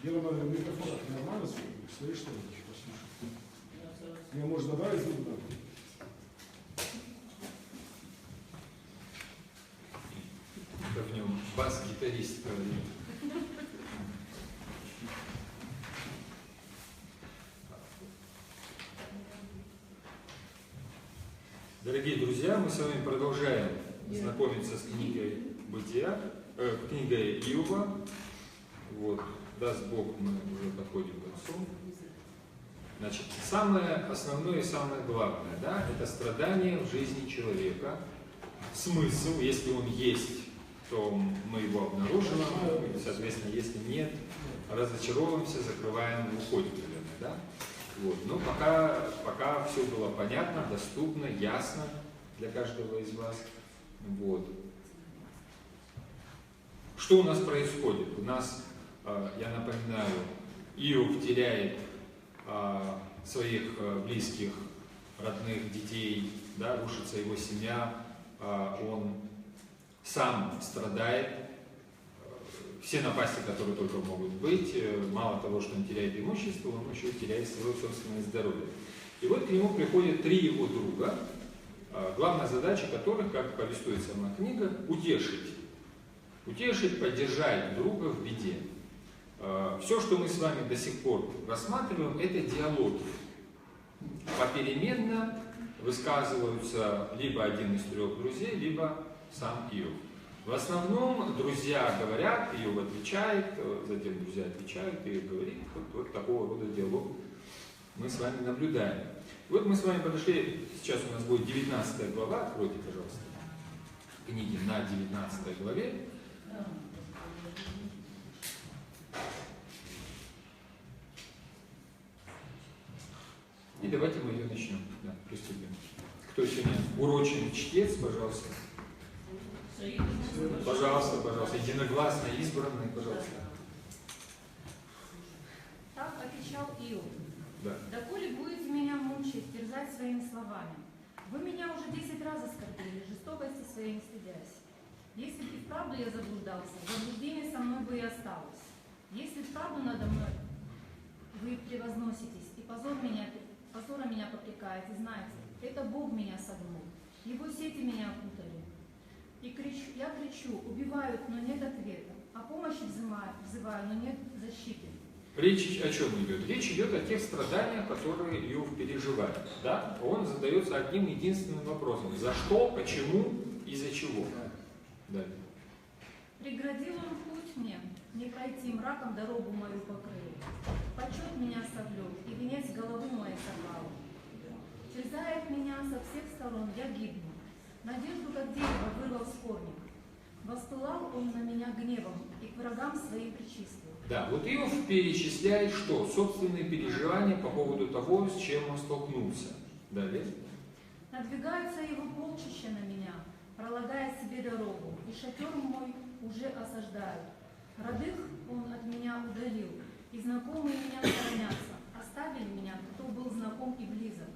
Дело на микрофонах нормально слышишь, что ли? Мне можно добавить звук? Как в нем бас-гитарист говорит. Дорогие друзья, мы с вами продолжаем знакомиться с книгой Бытия, книгой Иова. Вот, даст Бог, мы уже подходим к концу. Значит, самое основное и самое главное, да, это страдание в жизни человека. Смысл, если он есть, то мы его обнаруживаем, соответственно, если нет, разочаровываемся, закрываем, уходим, наверное, да? Вот. Но пока все было понятно, доступно, ясно для каждого из вас. Вот. Что у нас происходит? У нас, я напоминаю, Иов теряет своих близких, родных, детей, да, рушится его семья, он сам страдает, все напасти, которые только могут быть, мало того, что он теряет имущество, он еще теряет свое собственное здоровье. И вот к нему приходят 3 его друга, главная задача которых, как повествует сама книга, утешить, поддержать друга в беде. Все, что мы с вами до сих пор рассматриваем, это диалоги. Попеременно высказываются либо один из 3 друзей, либо сам Иов. В основном друзья говорят, Иов отвечает, затем друзья отвечают, и говорит, вот такого рода диалог мы с вами наблюдаем. Вот мы с вами подошли, сейчас у нас будет 19 глава, откройте, пожалуйста, книги на 19 главе. И давайте мы ее начнем. Да, приступим. Кто сегодня урочный чтец, пожалуйста. Пожалуйста, пожалуйста. Единогласно избранный, пожалуйста. Так отвечал Иов. Да. Доколе будете меня мучить, терзать своими словами? Вы меня уже 10 раз оскорбили, жестокости своей не стыдясь. Если бы и вправду я заблуждался, заблуждение со мной бы и осталось. Если вправду надо мной вы превозноситесь, и позором меня попрекаете, знаете, это Бог меня согнул, Его сети меня опутали. И я кричу, убивают, но нет ответа, о помощи взываю, но нет защиты. Речь о чем идет? Речь идет о тех страданиях, которые Иов переживает. Да? Он задается одним единственным вопросом. За что, почему и за чего? Да. Преградил он путь мне, не пройти мраком дорогу мою покрыл. Почет меня совлек, и венец головы моей сорвал. Терзает меня со всех сторон, я гибну. Надежду, как дерево, вырвал с корнем. Воспылал он на меня гневом, и к врагам своим причислил. Да, вот Иов перечисляет что? Собственные переживания по поводу того, с чем он столкнулся. Далее. Надвигаются его полчища на меня, пролагая себе дорогу, и шатер мой уже осаждают. Родных он от меня удалил, и знакомые меня сторонятся. Оставили меня, кто был знаком и близок.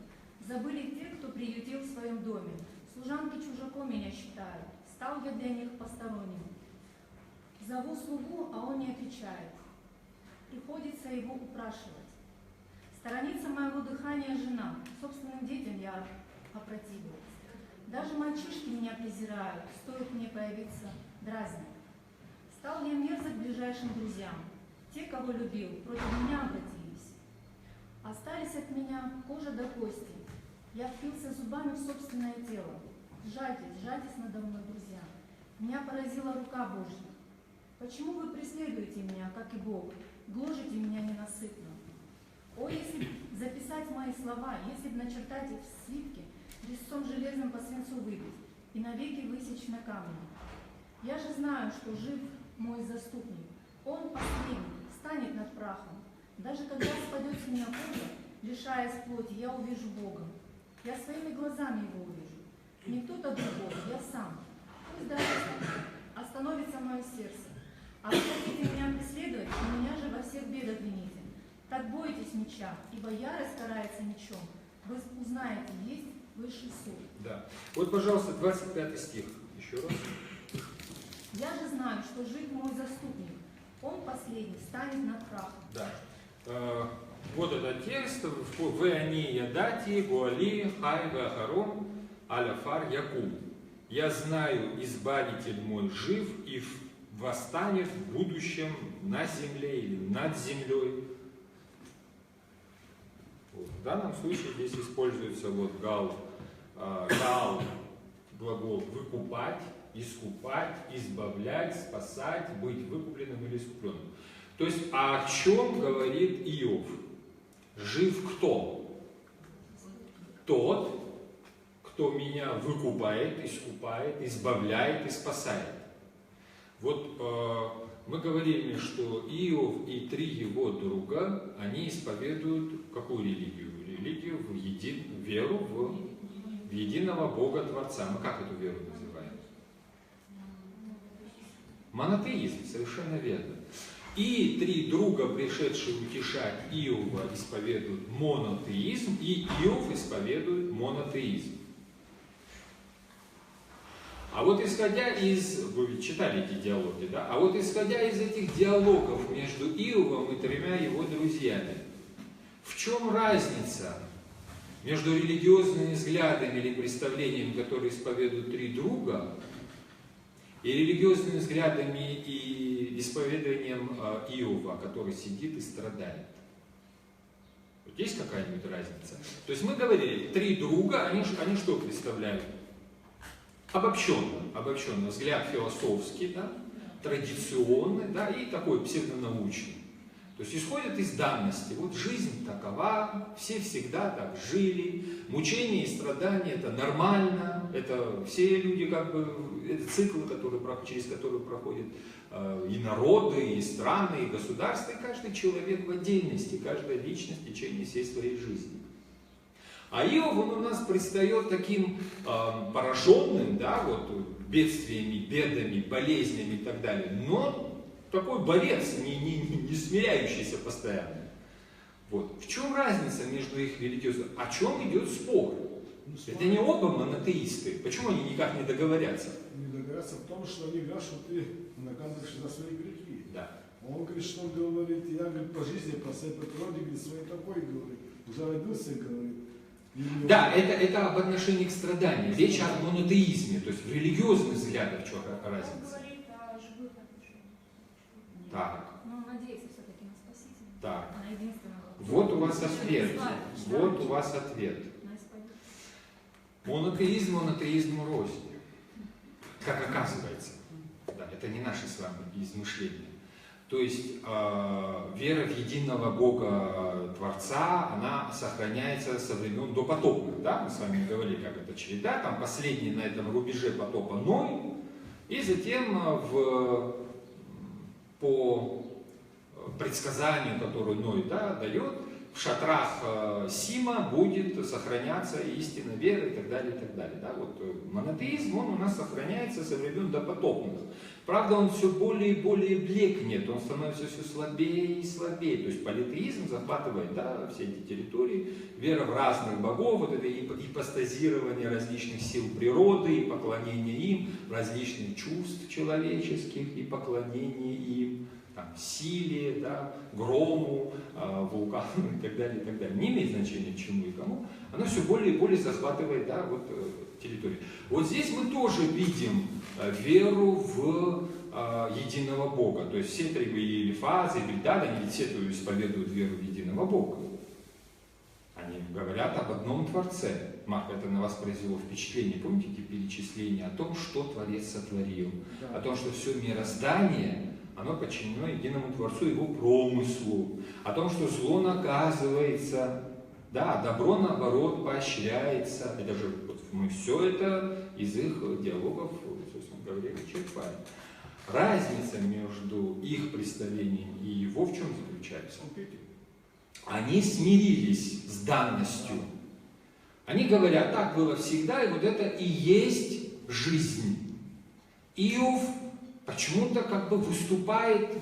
Забыли те, кто приютил в своем доме. Служанки чужаком меня считают. Стал я для них посторонним. Зову слугу, а он не отвечает. Приходится его упрашивать. Сторонится моего дыхания жена. Собственным детям я опротивилась. Даже мальчишки меня презирают. Стоит мне появиться, дразнят. Стал я мерзок ближайшим друзьям. Те, кого любил, против меня обратились. Остались от меня кожа до кости. Я впился зубами в собственное тело. Жальтесь надо мной, друзья. Меня поразила рука Божья. Почему вы преследуете меня, как и Бог, гложите меня ненасытно? О, если б записать мои слова, если бы начертать их в свитке, резцом железным по свинцу выбить и навеки высечь на камне. Я же знаю, что жив мой заступник. Он последний, станет над прахом. Даже когда спадет с меня кожа, лишаясь плоти, я увижу Бога. Я своими глазами его увижу. Не кто-то другой, я сам. Пусть даже остановится мое сердце. А вы хотите меня преследовать, и меня же во всех бедах вините. Так бойтесь меча, ибо ярость карается мечом. Вы узнаете, есть высший суд. Да. Вот, пожалуйста, 25 стих. Еще раз. Я же знаю, что жив мой заступник. он последний станет над прахом. Да. Вот этот текст. Вы они ядати, гуали, хай, вахарон, аляфар, якуб. Я знаю, избавитель мой жив и восстанет в будущем на земле или над землей. Вот. В данном случае здесь используется вот гал, глагол выкупать, искупать, избавлять, спасать, быть выкупленным или искупленным. То есть, о чем говорит Иов? Жив кто? Тот, кто меня выкупает, искупает, избавляет и спасает. Вот мы говорили, что Иов и 3 его друга, они исповедуют какую религию? Религию веру в единого Бога Творца. Мы как эту веру называем? Монотеизм, совершенно верно. И 3 друга, пришедшие утешать Иова, исповедуют монотеизм, и Иов исповедует монотеизм. А вот исходя из, вы ведь читали эти диалоги, да? А вот исходя из этих диалогов между Иовом и 3 его друзьями, в чем разница между религиозными взглядами или представлениями, которые исповедуют 3 друга, и религиозными взглядами и исповедованием Иова, который сидит и страдает? Вот есть какая-нибудь разница? То есть мы говорили, 3 друга, они что представляют? Обобщенно, взгляд философский, да, традиционный, да, и такой псевдонаучный. То есть исходят из данности. Вот жизнь такова, все всегда так жили, мучения и страдания это нормально, это все люди как бы, это циклы, через которые проходят и народы, и страны, и государства, и каждый человек в отдельности, каждая личность в течение всей своей жизни. А Иов, он у нас предстает таким пораженным, да, вот, бедствиями, бедами, болезнями и так далее, но такой борец, не смиряющийся постоянно. Вот. В чем разница между их религиозным? О чем идет спор? Это не оба монотеисты. Почему они никак не договорятся? Не договорятся в том, что они говорят, что ты наказываешь за свои грехи. Да. Он говорит, что он говорит, я говорит, по жизни, по своей природе, говорит, свой такой, говорит, уже родился, говорит. Да, это об отношении к страданию. Речь о монотеизме, то есть в религиозных взглядах что разница. Он говорит о живых отношениях. Так. Но он надеется все-таки на Спасителя. Так. На единственного. Вот у вас ответ. Вот у вас ответ. Монотеизму рознь. Как оказывается. Да, это не наши с вами измышления. То есть вера в единого Бога Творца, она сохраняется со времен допотопных. Да? Мы с вами говорили, как это череда, там последний на этом рубеже потопа Ной, и затем по предсказанию, которое Ной, да, дает, в шатрах Сима будет сохраняться истина веры и так далее, и так далее. Да? Вот монотеизм, он у нас сохраняется со времен допотопных. Правда, он все более и более блекнет, он становится все слабее и слабее. То есть политеизм захватывает, да, все эти территории, вера в разных богов, вот это ипостазирование различных сил природы, и поклонение им, различных чувств человеческих, и поклонение им, там, силе, да, грому, вулкану и так далее, и так далее. Не имеет значения чему и кому, оно все более и более захватывает, да, вот, территорию. Вот здесь мы тоже видим веру в единого Бога. То есть все 3 Елифаза и Бельдад, они ведь все исповедуют веру в единого Бога. Они говорят об одном Творце. Марк, это на вас произвело впечатление. Помните эти перечисления о том, что Творец сотворил? Да. О том, что все мироздание, оно подчинено единому Творцу, его промыслу. О том, что зло наказывается, да, добро наоборот поощряется. Это же вот, мы все это из их диалогов, собственно говоря, черпаем. Разница между их представлением и его в чем заключается? Они смирились с данностью. Они говорят, так было всегда, и вот это и есть жизнь. Иов почему-то как бы выступает,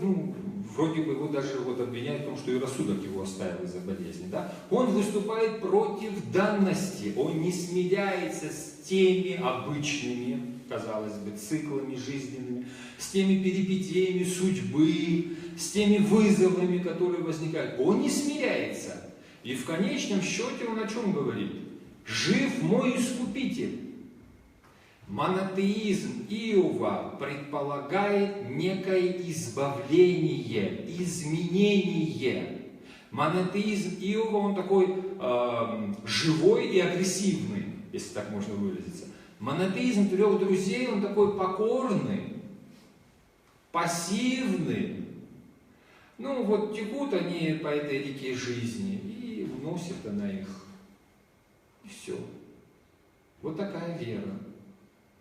вроде бы его даже вот обвиняют в том, что и рассудок его оставил из-за болезни. Да? Он выступает против данности, он не смиряется с теми обычными, казалось бы, циклами жизненными, с теми перипетиями судьбы, с теми вызовами, которые возникают. Он не смиряется. И в конечном счете он о чем говорит? Жив мой искупитель. Монотеизм Иова предполагает некое избавление, изменение. Монотеизм Иова, он такой живой и агрессивный, если так можно выразиться. Монотеизм трех друзей, он такой покорный, пассивный. Ну вот текут они по этой реке жизни, и вносит она их. И все. Вот такая вера.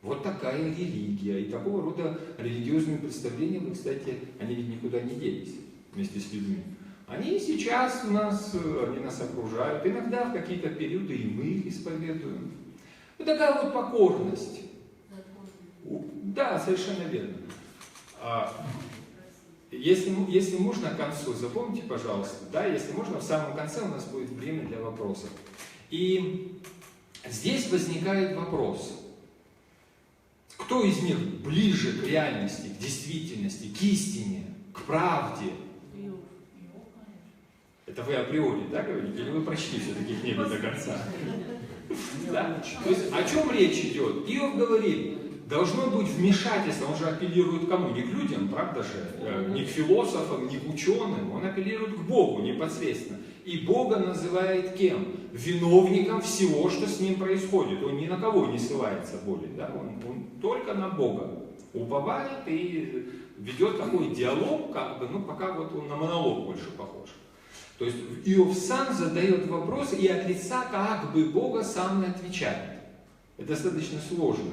Вот такая религия. И такого рода религиозные представления, кстати, они ведь никуда не делись вместе с людьми. Они сейчас у нас, они нас окружают. Иногда в какие-то периоды и мы их исповедуем. Вот такая вот покорность. Да, совершенно верно. Если можно к концу, запомните, пожалуйста, да, если можно, в самом конце у нас будет время для вопросов. И здесь возникает вопрос. Кто из них ближе к реальности, к действительности, к истине, к правде? Это вы априори, да, говорите? Или вы прочли все-таки книгу до конца? Да? То есть о чем речь идет? Иов говорит, должно быть вмешательство, он же апеллирует к кому? Не к людям, правда же? Не к философам, не к ученым, он апеллирует к Богу непосредственно. И Бога называет кем? Виновником всего, что с ним происходит. Он ни на кого не ссылается более, да? Он только на Бога уповает и ведет такой диалог, как бы, ну пока вот он на монолог больше похож. То есть Иов сам задает вопросы, и от лица как бы Бога сам и отвечает. Это достаточно сложно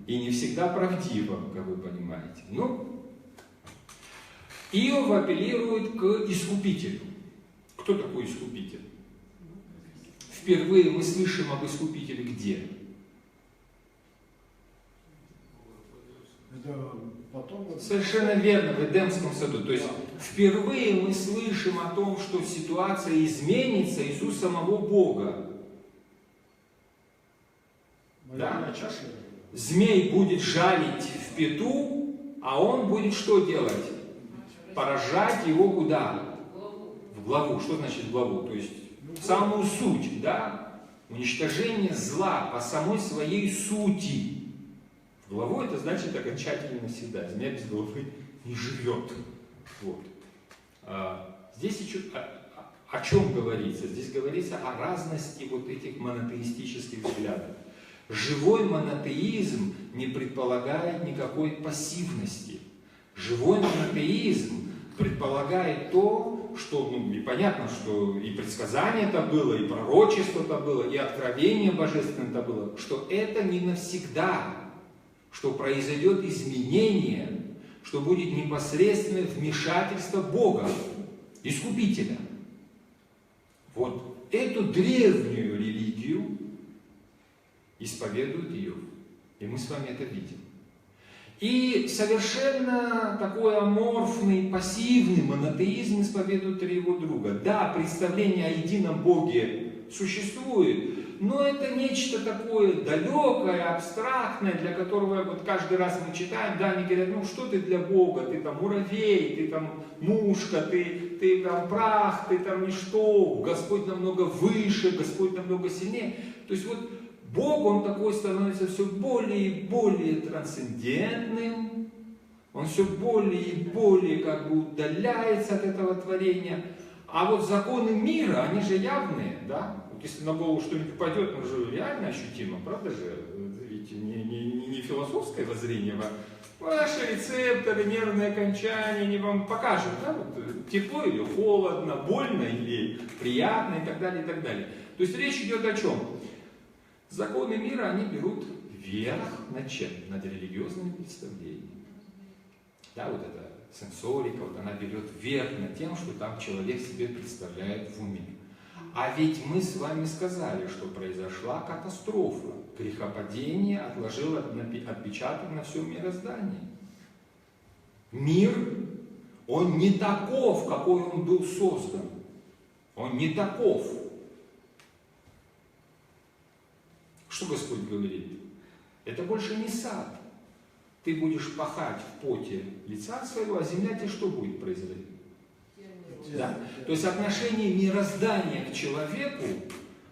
и не всегда правдиво, как вы понимаете. Но Иов апеллирует к искупителю. Кто такой искупитель? Впервые мы слышим об искупителе где? Это потом... Совершенно верно, в Эдемском саду. То есть впервые мы слышим о том, что ситуация изменится из уст самого Бога. Да? Змей будет жалить в пету, а он будет что делать? Поражать его куда? В главу. Что значит в главу? То есть в самую суть, да? Уничтожение зла по самой своей сути. В главу это значит окончательно навсегда. Змея без головы не живет. Вот. Здесь о чем говорится? Здесь говорится о разности вот этих монотеистических взглядов. Живой монотеизм не предполагает никакой пассивности. Живой монотеизм предполагает то, что, ну, и понятно, что и предсказание это было, и пророчество это было, и откровение божественное это было, что это не навсегда, что произойдет изменение, что будет непосредственное вмешательство Бога, Искупителя. Вот эту древнюю религию исповедует Иов. И мы с вами это видим. И совершенно такой аморфный, пассивный монотеизм исповедуют три его друга. Да, представление о едином Боге существует, но это нечто такое далекое, абстрактное, для которого вот каждый раз мы читаем, да, они говорят, ну что ты для Бога, ты там муравей, ты там мушка, ты там прах, ты там ничто, Господь намного выше, Господь намного сильнее. То есть вот Бог, он такой становится все более и более трансцендентным, он все более и более как бы удаляется от этого творения. А вот законы мира, они же явные, да? Вот если на голову что-нибудь упадет, оно же реально ощутимо, правда же? Видите, не философское воззрение, а ваши рецепторы, нервные окончания, они вам покажут, да? Вот, тепло или холодно, больно или приятно и так далее, и так далее. То есть речь идет о чем? Законы мира, они берут верх над чем? Над религиозными представлениями. Да, вот эта сенсорика, вот она берет верх над тем, что там человек себе представляет в уме. А ведь мы с вами сказали, что произошла катастрофа. Грехопадение отложило отпечаток на всем мироздании. Мир, Он не таков, какой он был создан. Он не таков. Что Господь говорит? Это больше не сад. Ты будешь пахать в поте лица своего, а земля тебе что будет произойти? Да. То есть отношение мироздания к человеку,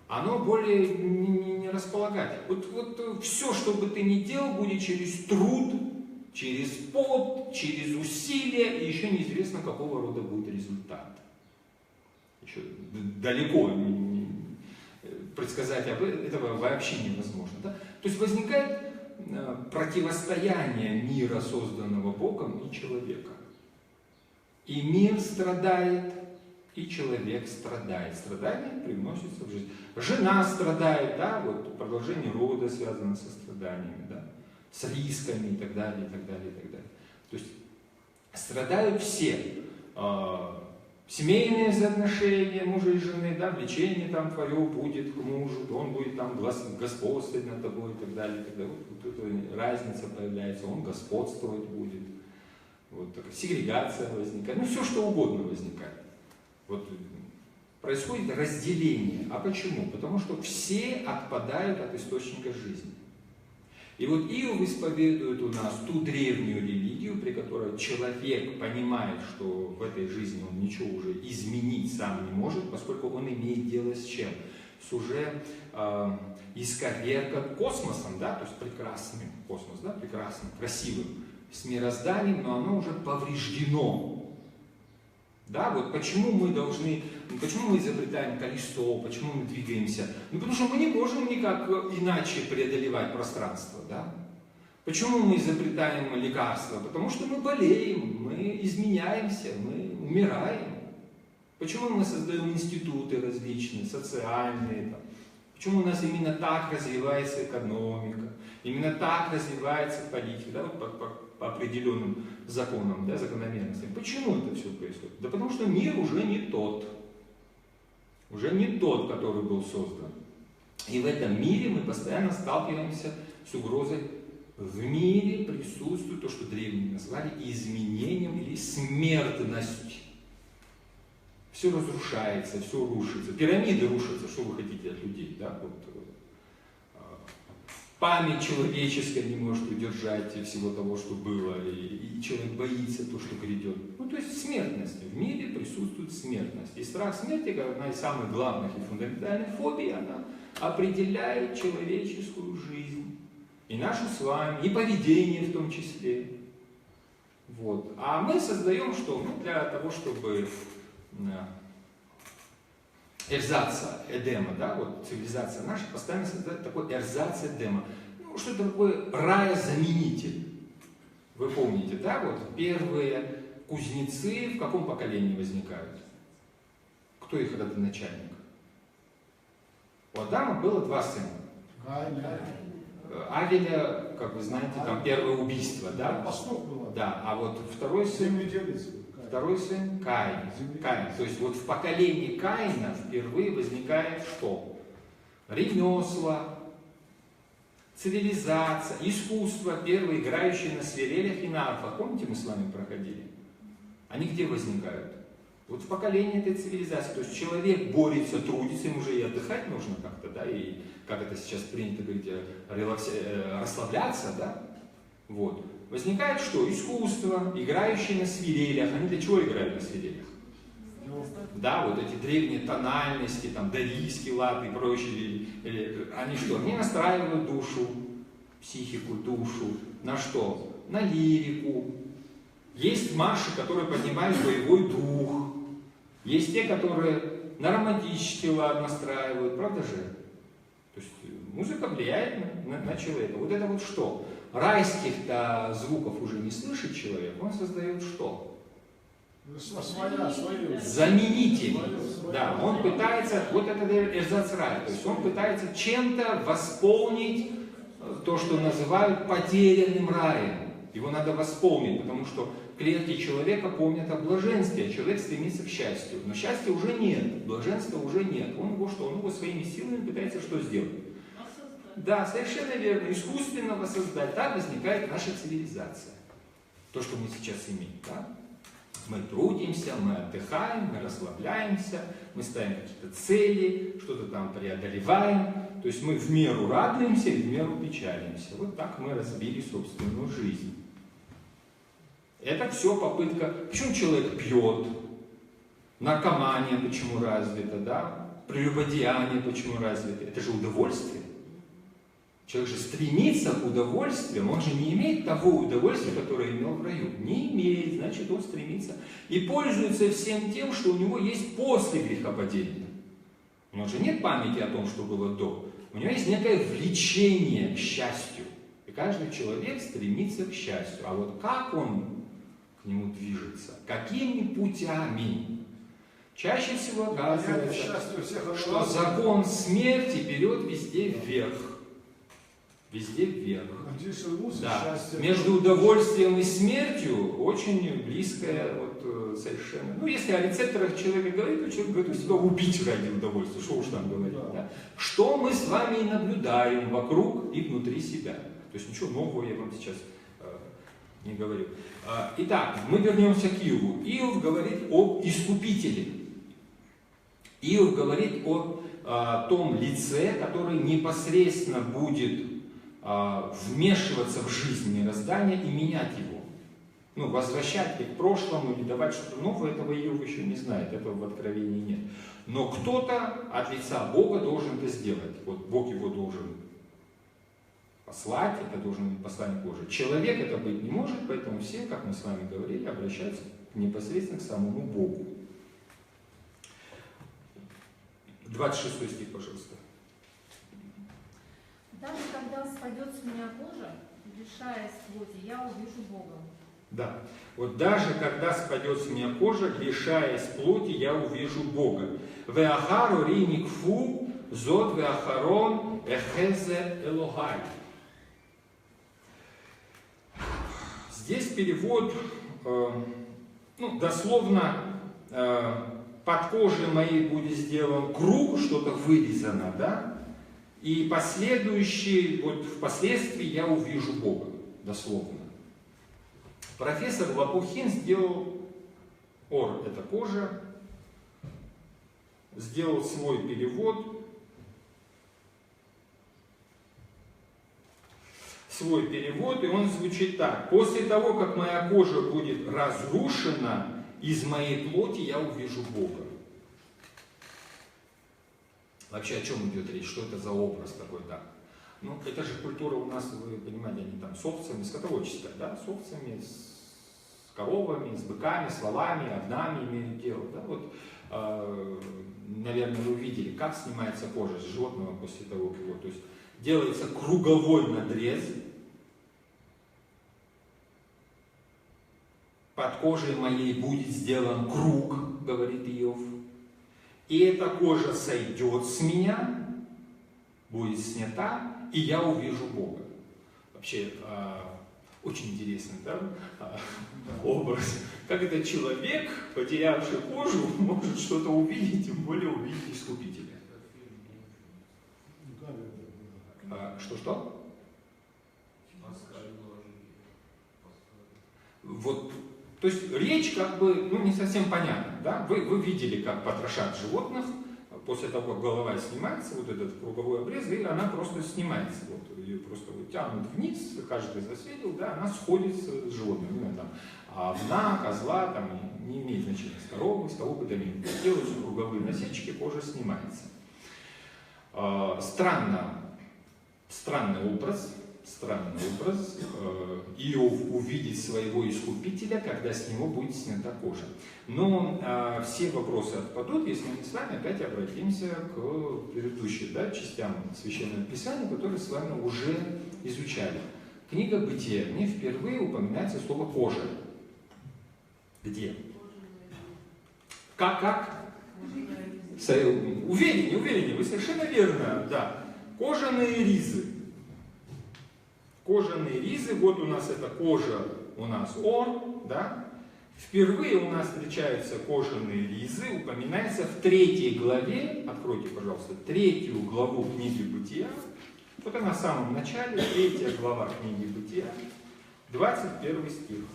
оно более не располагает. Вот все, что бы ты ни делал, будет через труд, через пот, через усилия, и еще неизвестно, какого рода будет результат. Еще далеко предсказать этого вообще невозможно. Да? То есть возникает противостояние мира, созданного Богом, и человека. И мир страдает, и человек страдает. Страдание привносится в жизнь. Жена страдает, да, вот продолжение рода связано со страданиями, да, с рисками и так далее, и так далее, и так далее. То есть страдают все. Семейные взаимоотношения мужа и жены, да, влечение там твое будет к мужу, он будет там господствовать над тобой и так далее, и так далее. Вот эта разница появляется, он господствовать будет. Вот такая сегрегация возникает, ну все что угодно возникает. Вот происходит разделение. А почему? Потому что все отпадают от источника жизни. И вот Иов исповедует у нас ту древнюю религию, при которой человек понимает, что в этой жизни он ничего уже изменить сам не может, поскольку он имеет дело с чем? С уже исковерканным космосом, да, то есть прекрасным космос, да, прекрасным, красивым, с мирозданием, но оно уже повреждено. Да, вот почему мы изобретаем колесо, почему мы двигаемся? Ну, потому что мы не можем никак иначе преодолевать пространство, да? Почему мы изобретаем лекарства? Потому что мы болеем, мы изменяемся, мы умираем. Почему мы создаем институты различные, социальные? Там? Почему у нас именно так развивается экономика, именно так развивается политика, да, вот по определенным законам, да, закономерностям. Почему это все происходит? Да потому что мир уже не тот, который был создан. И в этом мире мы постоянно сталкиваемся с угрозой. В мире присутствует то, что древние назвали изменением или смертностью. Все разрушается, все рушится. Пирамиды рушатся, что вы хотите от людей, да? Вот, память человеческая не может удержать всего того, что было, и человек боится то, что грядет. Ну, то есть смертность. В мире присутствует смертность. И страх смерти, как одна из самых главных и фундаментальных фобий, она определяет человеческую жизнь. И нашу с вами, и поведение в том числе. Вот. А мы создаем что? Ну, для того, чтобы эрзаца Эдема, да, вот цивилизация наша постоянно создает такой эрзац Эдема. Ну, что это такое рая-заменитель? Вы помните, да, вот первые кузнецы в каком поколении возникают? Кто их родоначальник? У Адама было два сына. Авеля, как вы знаете, там первое убийство, да? Да, а вот второй сын Каин. То есть вот в поколении Каина впервые возникает что? Ремесла, цивилизация, искусство, первые играющие на свирелях и на арфах. Помните, мы с вами проходили? Они где возникают? Вот в поколении этой цивилизации. То есть человек борется, трудится, ему уже и отдыхать нужно как-то, да, и как это сейчас принято говорить, расслабляться, да? Вот. Возникает что? Искусство, играющие на свирелях. Они для чего играют на свирелях? Да, вот эти древние тональности, там, дарийский лад и прочие. Они что? Они настраивают душу, психику, душу. На что? На лирику. Есть марши, которые поднимают боевой дух. Есть те, которые на романтический лад настраивают. Правда же? То есть музыка влияет на человека. Вот это вот что? Райских-то звуков уже не слышит человек, он создает что? Заменитель. Да, он пытается, вот это эрзац рая, то есть он пытается чем-то восполнить то, что называют потерянным раем. Его надо восполнить, потому что клетки человека помнят о блаженстве, а человек стремится к счастью. Но счастья уже нет, блаженства уже нет. Он его что? Он его своими силами пытается что сделать? Да, совершенно верно. Искусственно воссоздать. Так возникает наша цивилизация. То, что мы сейчас имеем. Да? Мы трудимся, мы отдыхаем, мы расслабляемся, мы ставим какие-то цели, что-то там преодолеваем. То есть мы в меру радуемся и в меру печалимся. Вот так мы разбили собственную жизнь. Это все попытка. Почему человек пьет? Наркомания почему развита, да? Прелюбодеяние почему развито? Это же удовольствие. Человек же стремится к удовольствию, он же не имеет того удовольствия, которое имел в раю. Не имеет, значит он стремится. И пользуется всем тем, что у него есть после грехопадения. У него же нет памяти о том, что было до. У него есть некое влечение к счастью. И каждый человек стремится к счастью. А вот как он к нему движется? Какими путями? Чаще всего оказывается, что закон смерти берет везде вверх. Везде вверх. Да. Между удовольствием и смертью очень близкое вот, совершенно. Ну, если о рецепторах человека говорить, то человек готов себя убить ради удовольствия. Что уж там говорить. Да? Что мы с вами и наблюдаем вокруг и внутри себя. То есть ничего нового я вам сейчас не говорю. Итак, мы вернемся к Иову. Иов говорит об искупителе. Иов говорит о том лице, который непосредственно будет вмешиваться в жизнь мироздания и менять его. Ну, возвращать к прошлому или давать что-то новое, этого Иов еще не знает, этого в Откровении нет. Но кто-то от лица Бога должен это сделать. Вот Бог его должен послать, это должен быть посланник Божий. Человек это быть не может, поэтому все, как мы с вами говорили, обращаются непосредственно к самому Богу. 26 стих, пожалуйста. Даже когда спадет с меня кожа, лишаясь плоти, я увижу Бога. Да. Вот даже когда спадет с меня кожа, лишаясь плоти, я увижу Бога. Веахару риникфу зод веахарон эхезе элогай. Здесь перевод, дословно, под кожей моей будет сделан круг, что-то вырезано, да? И последующий, вот впоследствии я увижу Бога, дословно. Профессор Лопухин сделал, ор это кожа, сделал свой перевод. И он звучит так. После того, как моя кожа будет разрушена, из моей плоти я увижу Бога. Вообще о чем идет речь? Что это за образ такой, да? Ну, это же культура у нас, вы понимаете, они там с овцами, скотоводческая, да? С овцами, с коровами, с быками, с волами, овнами имеют дело, да? Вот, наверное, вы видели, как снимается кожа с животного после того, как его, то есть делается круговой надрез. Под кожей моей будет сделан круг, говорит Иов. И эта кожа сойдет с меня, будет снята, и я увижу Бога. Вообще, очень интересный, да, образ. Как этот человек, потерявший кожу, может что-то увидеть, тем более увидеть Искупителя. Что-что? Вот. То есть речь как бы, не совсем понятна, да? Вы видели, как потрошат животных, после того, как голова снимается, вот этот круговой обрез, и она просто снимается, вот, ее просто вот тянут вниз, каждый засветил, да, она сходит с животным, там, овна, козла, там, не имеет значения, с коровы, с кого бы то ни было. Делаются круговые насечки, кожа снимается. Странный образ. Иов увидит своего Искупителя, когда с него будет снята кожа. Но все вопросы отпадут, если мы с вами опять обратимся к предыдущим, да, частям Священного Писания, которые с вами уже изучали. Книга Бытия, мне впервые упоминается слово «кожа». Где? Как? Увереннее, вы совершенно верно, да. Кожаные ризы. Кожаные ризы, вот у нас это кожа, у нас он, да. Впервые у нас встречаются кожаные ризы, упоминается в 3 главе, откройте, пожалуйста, 3 главу книги Бытия. Вот она в самом начале, 3 глава книги Бытия, 21 стих.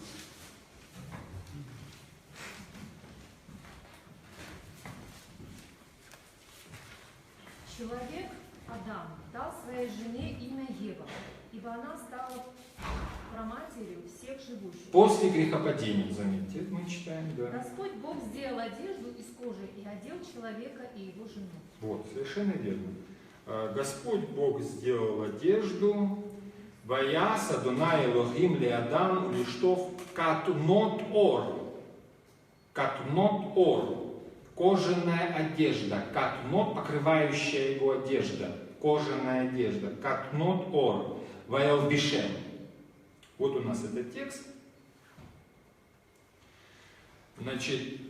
Человек, Адам, дал своей жене имя Ева, ибо она стала праматерью всех живущих. После грехопадения, заметьте, это мы читаем, да. Господь Бог сделал одежду из кожи и одел человека и его жену. Вот, совершенно верно. Господь Бог сделал одежду, «Ваяс Адонай Элохим леадам лиштов катнот ор». Катнот ор. Кожаная одежда. Катнот, покрывающая его одежда. Кожаная одежда. Катнот ор. Ваялбишем. Вот у нас этот текст. Значит,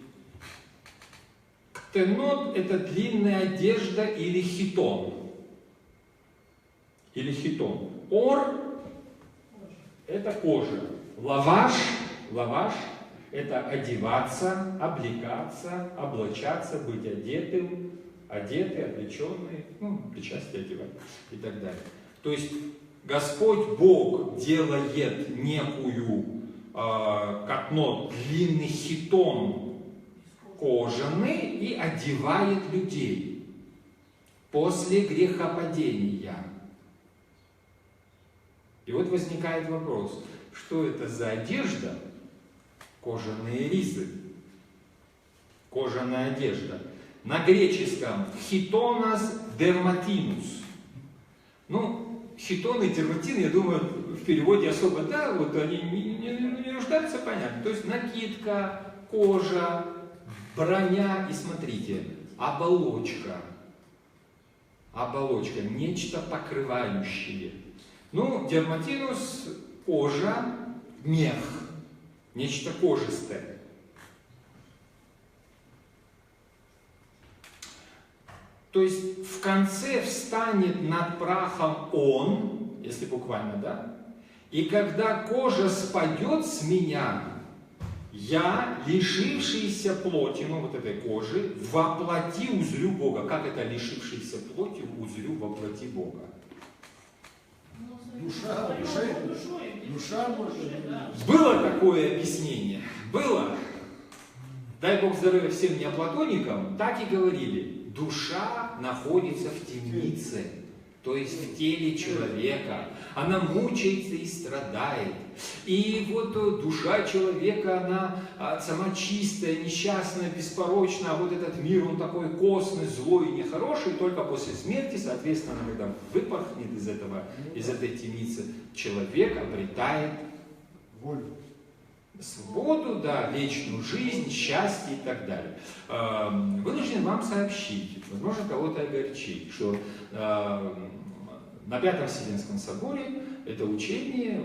ктенот — это длинная одежда или хитон. Или хитон. Ор — это кожа. Лаваш — это одеваться, облекаться, облачаться, быть одетым, одетый, облеченный, ну, причастие одевать и так далее. То есть Господь Бог делает некую катнот, длинный хитон кожаный и одевает людей после грехопадения. И вот возникает вопрос, что это за одежда? Кожаные ризы. Кожаная одежда. На греческом хитонас дерматинус. Ну, хитон и дерматин, я думаю, в переводе особо, да, вот они не нуждаются, понятно. То есть накидка, кожа, броня и, смотрите, оболочка. Оболочка, нечто покрывающее. Ну, дерматинус, кожа, мех, нечто кожистое. То есть в конце встанет над прахом он, если буквально, да? И когда кожа спадет с меня, я, лишившийся плоти, ну вот этой кожи, воплоти узрю Бога. Как это лишившийся плоти узрю воплоти Бога? Душа может быть. Было такое объяснение? Было. Дай Бог здоровья всем неоплатоникам, так и говорили. Душа находится в темнице, то есть в теле человека. Она мучается и страдает. И вот душа человека, она сама чистая, несчастная, беспорочная, а вот этот мир, он такой косный, злой и нехороший, только после смерти, соответственно, когда выпорхнет из этой темницы, человек обретает Волю. свободу, да, вечную жизнь, счастье и так далее. Вынужден вам сообщить, возможно, кого-то огорчить, что на Пятом Вселенском соборе это учение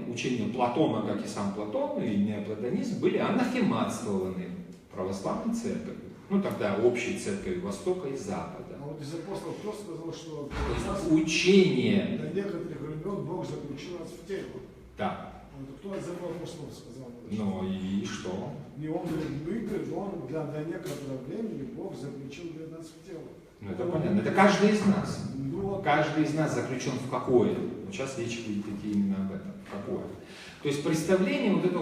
Платона, как и сам Платон, и неоплатонизм, были анафематствованы православной церковью. Ну, тогда общей церковью Востока и Запада. А вот из апостолов кто сказал, что То есть учение... до некоторых времен Бог заключил нас в тело. Да. Вот кто из апостолов сказал? Ну и что? Не он говорит, он до некоторого времени Бог заключил для нас в тело. Ну, это понятно. Это каждый из нас. Ну, Каждый из нас заключен в какое? Сейчас речь будет идти именно об этом. Какое? То есть представление, вот это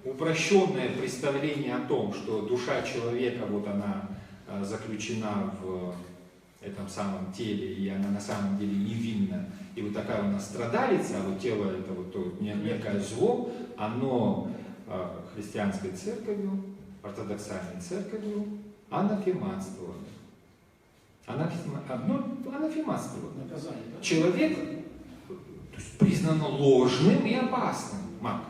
упрощенное представление о том, что душа человека, вот она заключена в этом самом теле, и она на самом деле невинна, и вот такая у нас страдалица, а вот тело это вот некое зло, оно христианской церковью, ортодоксальной церковью анафематствовано. Анафематствовано. наказание. Да? Человек то есть, признано ложным и опасным.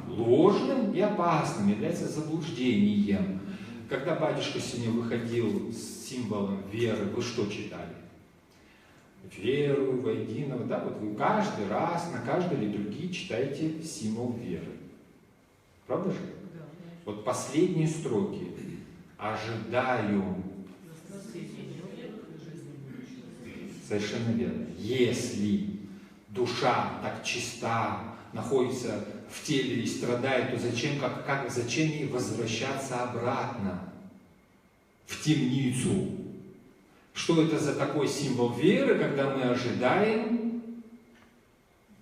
Ложным и опасным является заблуждением. Когда батюшка сегодня выходил с символом веры, вы что читали? Верую во единого, да, вот вы каждый раз, на каждой литургии читаете символ веры. Правда же? Да. Вот последние строки. Ожидаю. Совершенно верно. Если душа так чиста, находится в теле и страдает, то зачем ей возвращаться обратно в темницу? Что это за такой символ веры, когда мы ожидаем?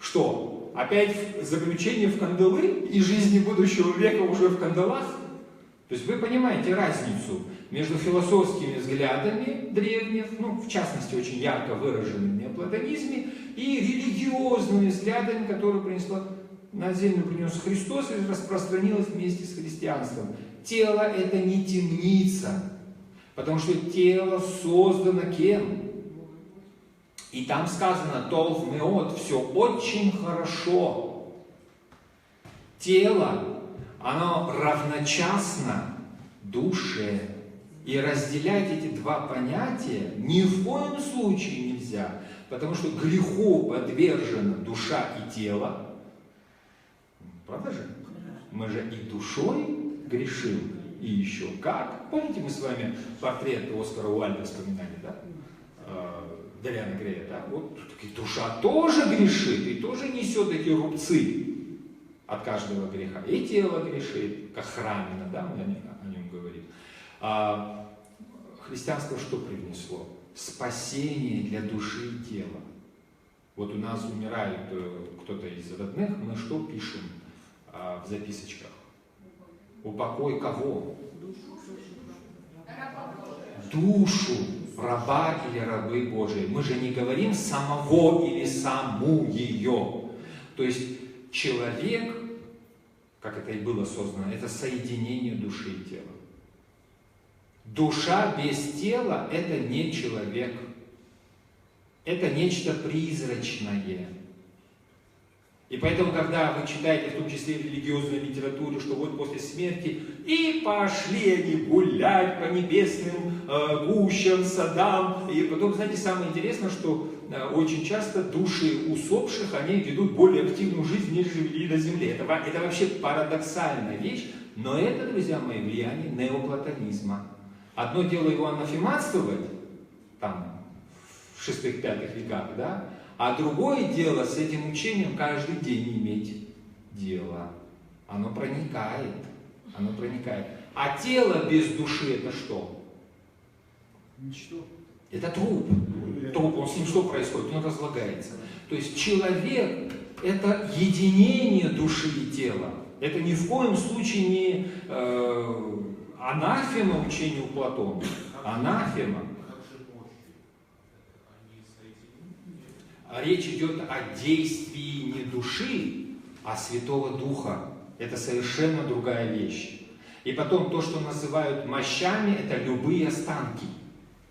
Что? Опять заключение в кандалы и жизни будущего века уже в кандалах? То есть вы понимаете разницу между философскими взглядами древних, ну, в частности, очень ярко выраженными в неоплатонизме, и религиозными взглядами, которые на землю принес Христос и распространилось вместе с христианством. Тело – это не темница, потому что тело создано кем? И там сказано «тов меот», все очень хорошо. Тело, оно равночасно душе. И разделять эти два понятия ни в коем случае нельзя, потому что греху подвержена душа и тело. Правда же? Мы же и душой грешим, и еще как. Помните, мы с вами портрет Оскара Уальда вспоминали, да? Дориана Грея, да? Вот и душа тоже грешит, и тоже несет эти рубцы от каждого греха. И тело грешит, как храмина, да, мы о нем говорим. А христианство что привнесло? Спасение для души и тела. Вот у нас умирает кто-то из родных, мы что пишем в записочках? Упокой кого? Душу раба или рабы Божии. Мы же не говорим самого или саму ее. То есть человек, как это и было создано, это соединение души и тела. Душа без тела – это не человек. Это нечто призрачное. И поэтому, когда вы читаете, в том числе в религиозной литературе, что вот после смерти и пошли они гулять по небесным гущам, садам. И потом, знаете, самое интересное, что очень часто души усопших, они ведут более активную жизнь, нежели вели на земле. Это вообще парадоксальная вещь, но это, друзья мои, влияние неоплатонизма. Одно дело его анафематствовать, там, в 6-5 веках, да, а другое дело с этим учением каждый день иметь дело. Оно проникает. А тело без души это что? Ничто. Это труп. Труп, с ним что происходит? Он разлагается. То есть человек – это единение души и тела. Это ни в коем случае не анафема учению Платона. Анафема. Речь идет о действии не души, а Святого Духа. Это совершенно другая вещь. И потом то, что называют мощами, это любые останки.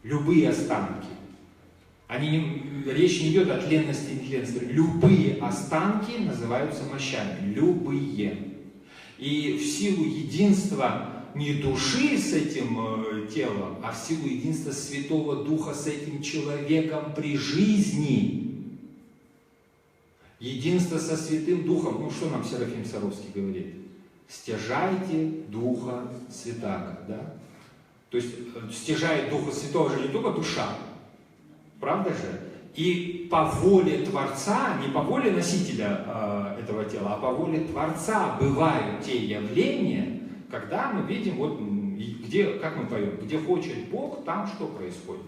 Любые останки. Речь не идет о тленности и нетленности. Любые останки называются мощами. Любые. И в силу единства не души с этим телом, а в силу единства Святого Духа с этим человеком при жизни. Единство со Святым Духом. Ну, что нам Серафим Саровский говорит? Стяжайте Духа Святаго. Да? То есть, стяжает Духа Святого же не только душа. Правда же? И по воле Творца, не по воле носителя этого тела, а по воле Творца бывают те явления, когда мы видим, вот, где, как мы поем, где хочет Бог, там что происходит?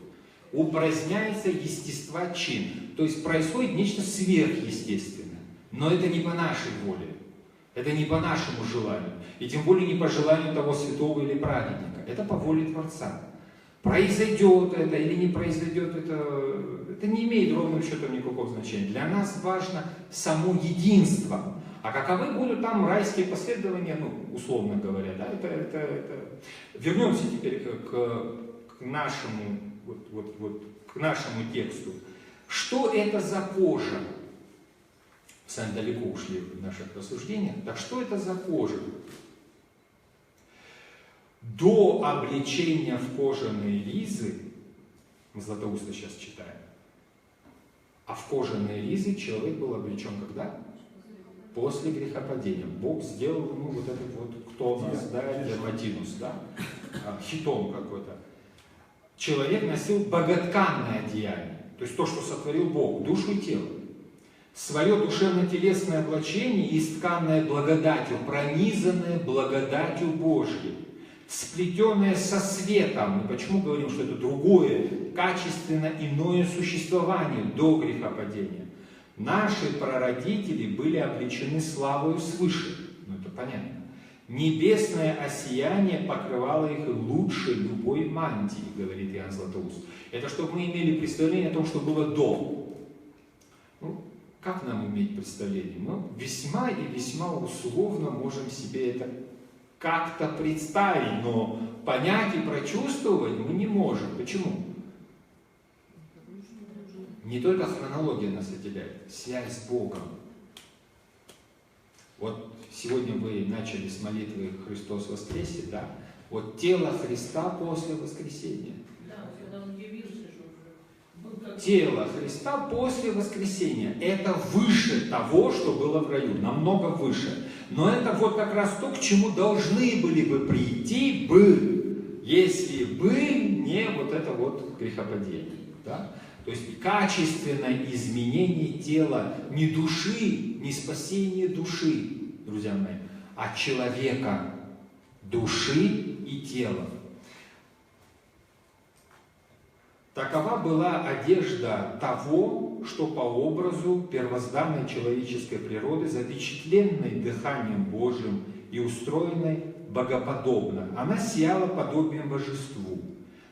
Упраздняется естества чин. То есть происходит нечто сверхъестественное. Но это не по нашей воле. Это не по нашему желанию. И тем более не по желанию того святого или праведника. Это по воле Творца. Произойдет это или не произойдет это не имеет ровным счетом никакого значения. Для нас важно само единство. А каковы будут там райские последования, ну, условно говоря, да, Вернемся теперь к нашему, к нашему тексту. Что это за кожа? Сами далеко ушли в наших рассуждениях. Так что это за кожа? До облечения в кожаные ризы, мы Златоуста сейчас читаем, а в кожаные ризы человек был облечен когда? После грехопадения. Бог сделал ему вот этот вот, кто у нас, да, дерматинус, да, хитон какой-то. Человек носил боготканное одеяние, то есть то, что сотворил Бог, душу и тело. Свое душевно-телесное облачение, истканное благодатью, пронизанное благодатью Божьей, сплетенное со светом. Мы почему говорим, что это другое, качественно иное существование до грехопадения? Наши прародители были облечены славою свыше, ну это понятно. Небесное осияние покрывало их лучше любой мантии, говорит Иоанн Златоуст. Это чтобы мы имели представление о том, что было до. Ну, как нам иметь представление? Ну, весьма и весьма условно можем себе это как-то представить, но понять и прочувствовать мы не можем. Почему? Не только хронология нас отделяет, связь с Богом. Вот сегодня вы начали с молитвы «Христос воскресе», да? Вот тело Христа после воскресения. Тело Христа после воскресения. Это выше того, что было в раю, намного выше. Но это вот как раз то, к чему должны были бы прийти бы, если бы не вот это вот грехопадение. Да? То есть качественное изменение тела, не души, не спасение души, друзья мои, а человека, души и тела. Такова была одежда того, что по образу первозданной человеческой природы, запечатленной дыханием Божьим и устроенной богоподобно. Она сияла подобием божеству,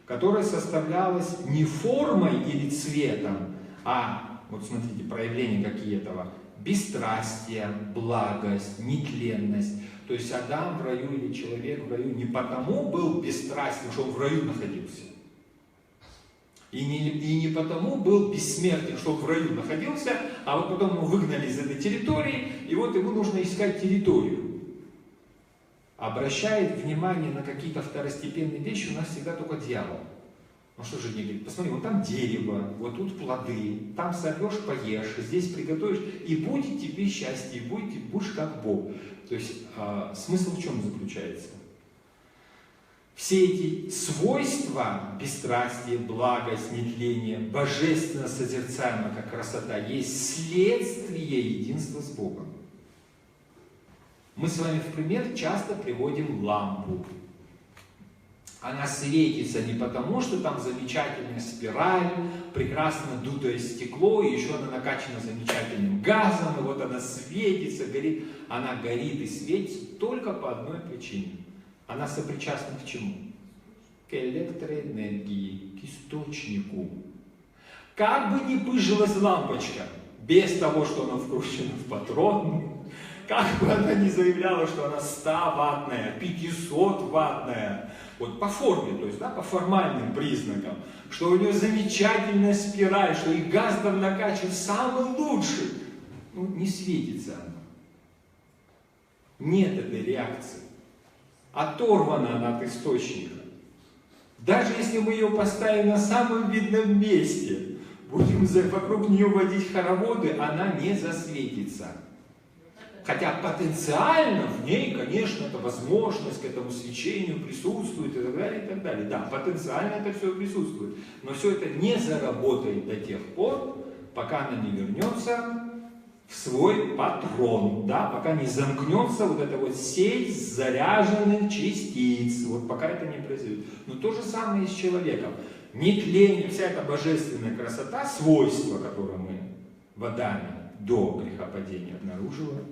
которое составлялось не формой или цветом, а, вот смотрите, проявления какие-то, бесстрастие, благость, нетленность. То есть Адам в раю или человек в раю не потому был бесстрастен, что он в раю находился. И не потому был бессмертен, что он в раю находился, а вот потом его выгнали из этой территории, и вот ему нужно искать территорию. Обращает внимание на какие-то второстепенные вещи у нас всегда только дьявол. Ну что же не говорит, посмотри, вот там дерево, вот тут плоды, там сорвешь, поешь, здесь приготовишь, и будет тебе счастье, и будешь как Бог. То есть смысл в чем заключается? Все эти свойства, бесстрастие, благость, нетление, божественно созерцаемая как красота, есть следствие единства с Богом. Мы с вами в пример часто приводим лампу. Она светится не потому, что там замечательная спираль, прекрасно дутое стекло, и еще она накачана замечательным газом, и вот она светится, горит. Она горит и светится только по одной причине. Она сопричастна к чему? К электроэнергии, к источнику. Как бы ни пыжилась лампочка, без того, что она вкручена в патрон, как бы она ни заявляла, что она 100-ваттная, 500-ваттная, вот по форме, то есть да, по формальным признакам, что у нее замечательная спираль, что и газ там накачан самый лучший, ну, не светится она. Нет этой реакции. Оторвана она от источника. Даже если мы ее поставим на самом видном месте, будем вокруг нее водить хороводы, она не засветится. Хотя потенциально в ней, конечно, эта возможность к этому свечению присутствует и так далее, и так далее. Да, потенциально это все присутствует. Но все это не заработает до тех пор, пока она не вернется в свой патрон, да, пока не замкнется вот эта вот сеть заряженных частиц, вот пока это не произойдет. Но то же самое и с человеком. Нетление, вся эта божественная красота, свойства, которые мы в Адаме до грехопадения обнаруживаем,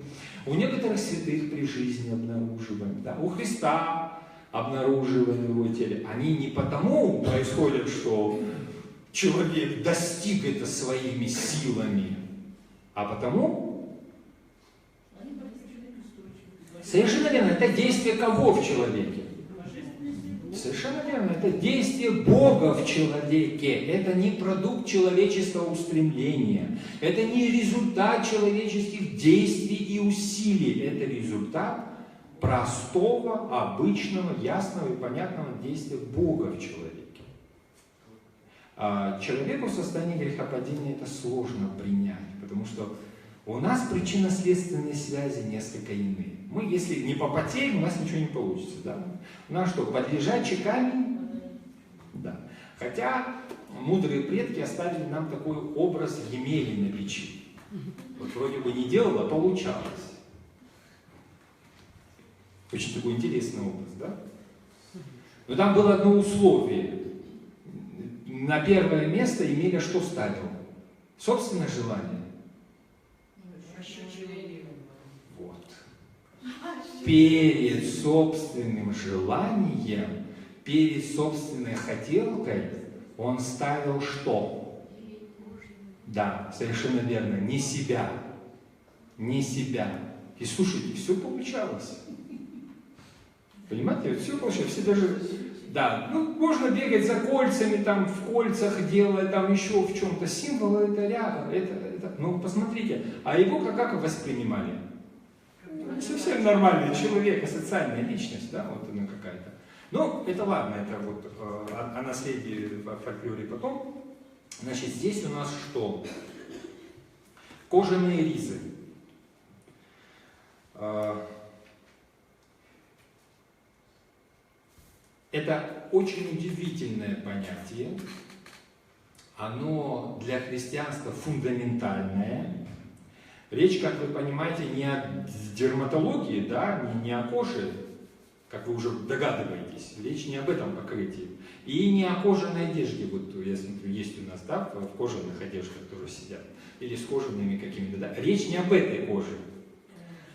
у некоторых святых при жизни обнаруживаем, да, у Христа обнаруживаем в его теле. Они не потому происходят, что человек достиг это своими силами, а потому, совершенно верно, это действие кого в человеке? Совершенно верно, это действие Бога в человеке, это не продукт человеческого устремления, это не результат человеческих действий и усилий, это результат простого, обычного, ясного и понятного действия Бога в человеке. Человеку в состоянии грехопадения это сложно принять, потому что у нас причинно-следственные связи несколько иные. Мы, если не попотеем, у нас ничего не получится. Да? У нас что, под лежачий камень? Да. Хотя мудрые предки оставили нам такой образ Емели на печи. Вот вроде бы не делал, а получалось. Очень такой интересный образ, да? Но там было одно условие. На первое место Емеля что ставил? Собственное желание. Вот. перед собственным желанием, перед собственной хотелкой он ставил что? Да, совершенно верно, не себя. Не себя. И слушайте, все получалось. Понимаете, вот все получалось, все даже... Да, ну можно бегать за кольцами, там в кольцах делать, там еще в чем-то. Символы это рядом, ну посмотрите, а его как воспринимали? Совсем нормальный человек, социальная личность, да, вот она какая-то. Ну, это ладно, это вот о наследии в фольклоре потом. Значит, здесь у нас что? Кожаные ризы. Это очень удивительное понятие. Оно для христианства фундаментальное. Речь, как вы понимаете, не о дерматологии, да, не о коже, как вы уже догадываетесь. Речь не об этом покрытии. И не о кожаной одежде. Вот я смотрю, есть у нас, да, в кожаных одеждах тоже сидят. Или с кожаными какими-то, да. Речь не об этой коже.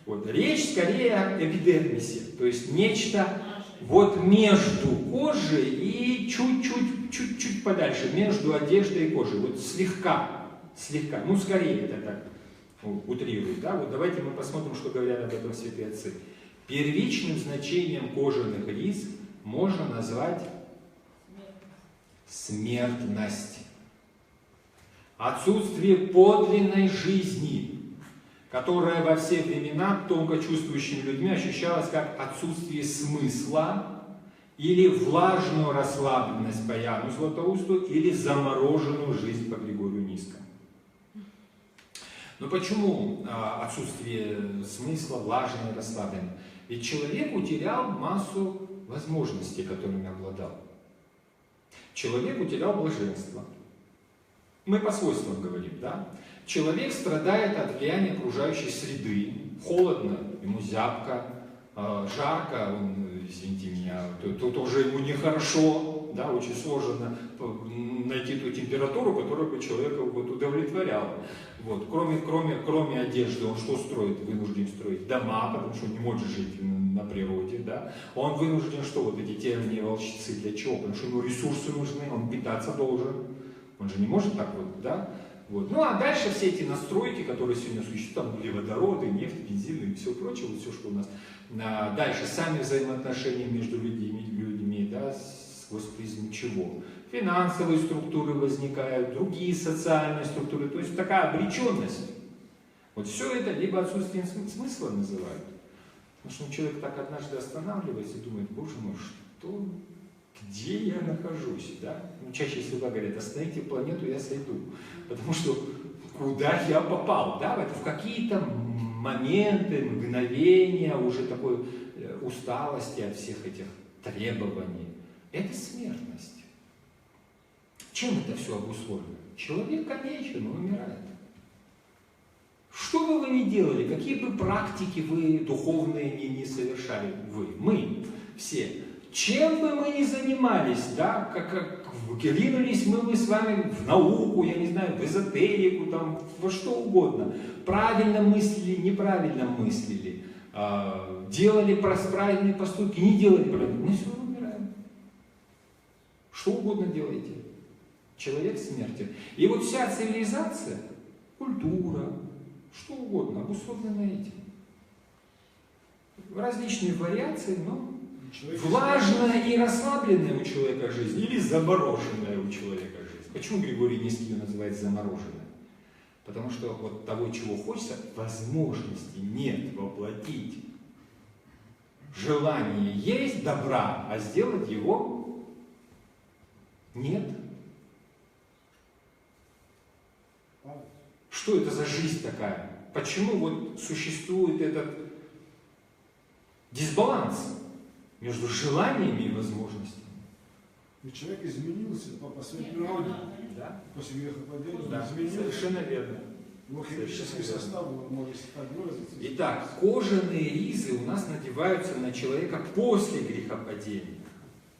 Вот. Речь скорее о эпидермисе. То есть нечто вот между кожей и чуть-чуть подальше, между одеждой и кожей. Вот слегка, ну скорее это так утрирует. Да? Вот давайте мы посмотрим, что говорят об этом святые отцы. Первичным значением кожаных риз можно назвать смертность. Отсутствие подлинной жизни, которая во все времена тонко чувствующими людьми ощущалась как отсутствие смысла или влажную расслабленность по Яну Златоусту или замороженную жизнь по Григорию Низкому. Но почему отсутствие смысла, влажное, расслабленное? Ведь человек утерял массу возможностей, которыми обладал. Человек утерял блаженство. Мы по свойствам говорим, да? Человек страдает от влияния окружающей среды. Холодно, ему зябко, жарко, он, извините меня, тут уже ему нехорошо, да, очень сложно найти ту температуру, которая бы человека вот удовлетворяла. Вот. Кроме одежды, он что строит? Вынужден строить дома, потому что он не может жить на природе. Да? Он вынужден что? Вот эти тернии, волчицы, для чего? Потому что ему ресурсы нужны, он питаться должен. Он же не может так вот, да? Вот. Ну а дальше все эти настройки, которые сегодня существуют, там углеводороды, нефть, бензин и все прочее, вот все, что у нас. Дальше сами взаимоотношения между людьми, да, сквозь призму чего? Финансовые структуры возникают, другие социальные структуры, то есть такая обреченность. Вот все это либо отсутствием смысла называют. Потому что человек так однажды останавливается и думает, боже мой, что, где я нахожусь? Да? Ну, чаще всего говорят, остановите планету, я сойду. Потому что куда я попал? Да? Это в какие-то моменты, мгновения уже такой усталости от всех этих требований. Это смертность. Чем это все обусловлено? Человек конечен, он умирает. Что бы вы ни делали, какие бы практики вы духовные не совершали, мы все, чем бы мы ни занимались, да, как ринулись мы с вами в науку, я не знаю, в эзотерику, там, во что угодно, правильно мыслили, неправильно мыслили, делали правильные поступки, не делали правильные, мы все равно умираем. Что угодно делайте. Человек смертен. И вот вся цивилизация, культура, что угодно, обусловлено этим. Различные вариации, но влажная и расслабленная у человека жизнь или замороженная у человека жизнь. Почему Григорий Низкий ее называет замороженной? Потому что вот того, чего хочется, возможности нет воплотить. Желание есть добра, а сделать его нет. Что это за жизнь такая? Почему вот существует этот дисбаланс между желаниями и возможностями? И человек изменился по своей природе. Да? После грехопадения Да, изменился. совершенно верно. Его химический состав может так выразиться. Итак, кожаные ризы у нас надеваются на человека после грехопадения.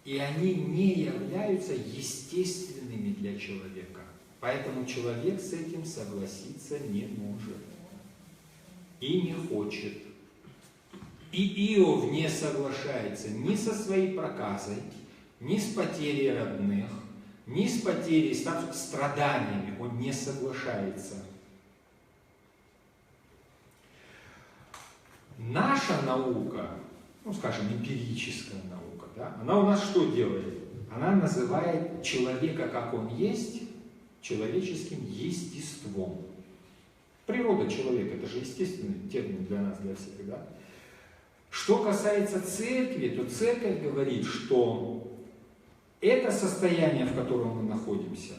И они не являются естественными для человека. Поэтому человек с этим согласиться не может. И не хочет. И Иов не соглашается ни со своей проказой, ни с потерей родных, ни с потерей страданиями. Он не соглашается. Наша наука, ну скажем, эмпирическая наука, да, она у нас что делает? Она называет человека, как он есть, человеческим естеством. Природа человека, это же естественный термин для нас, для всех, да? Что касается церкви, то церковь говорит, что это состояние, в котором мы находимся,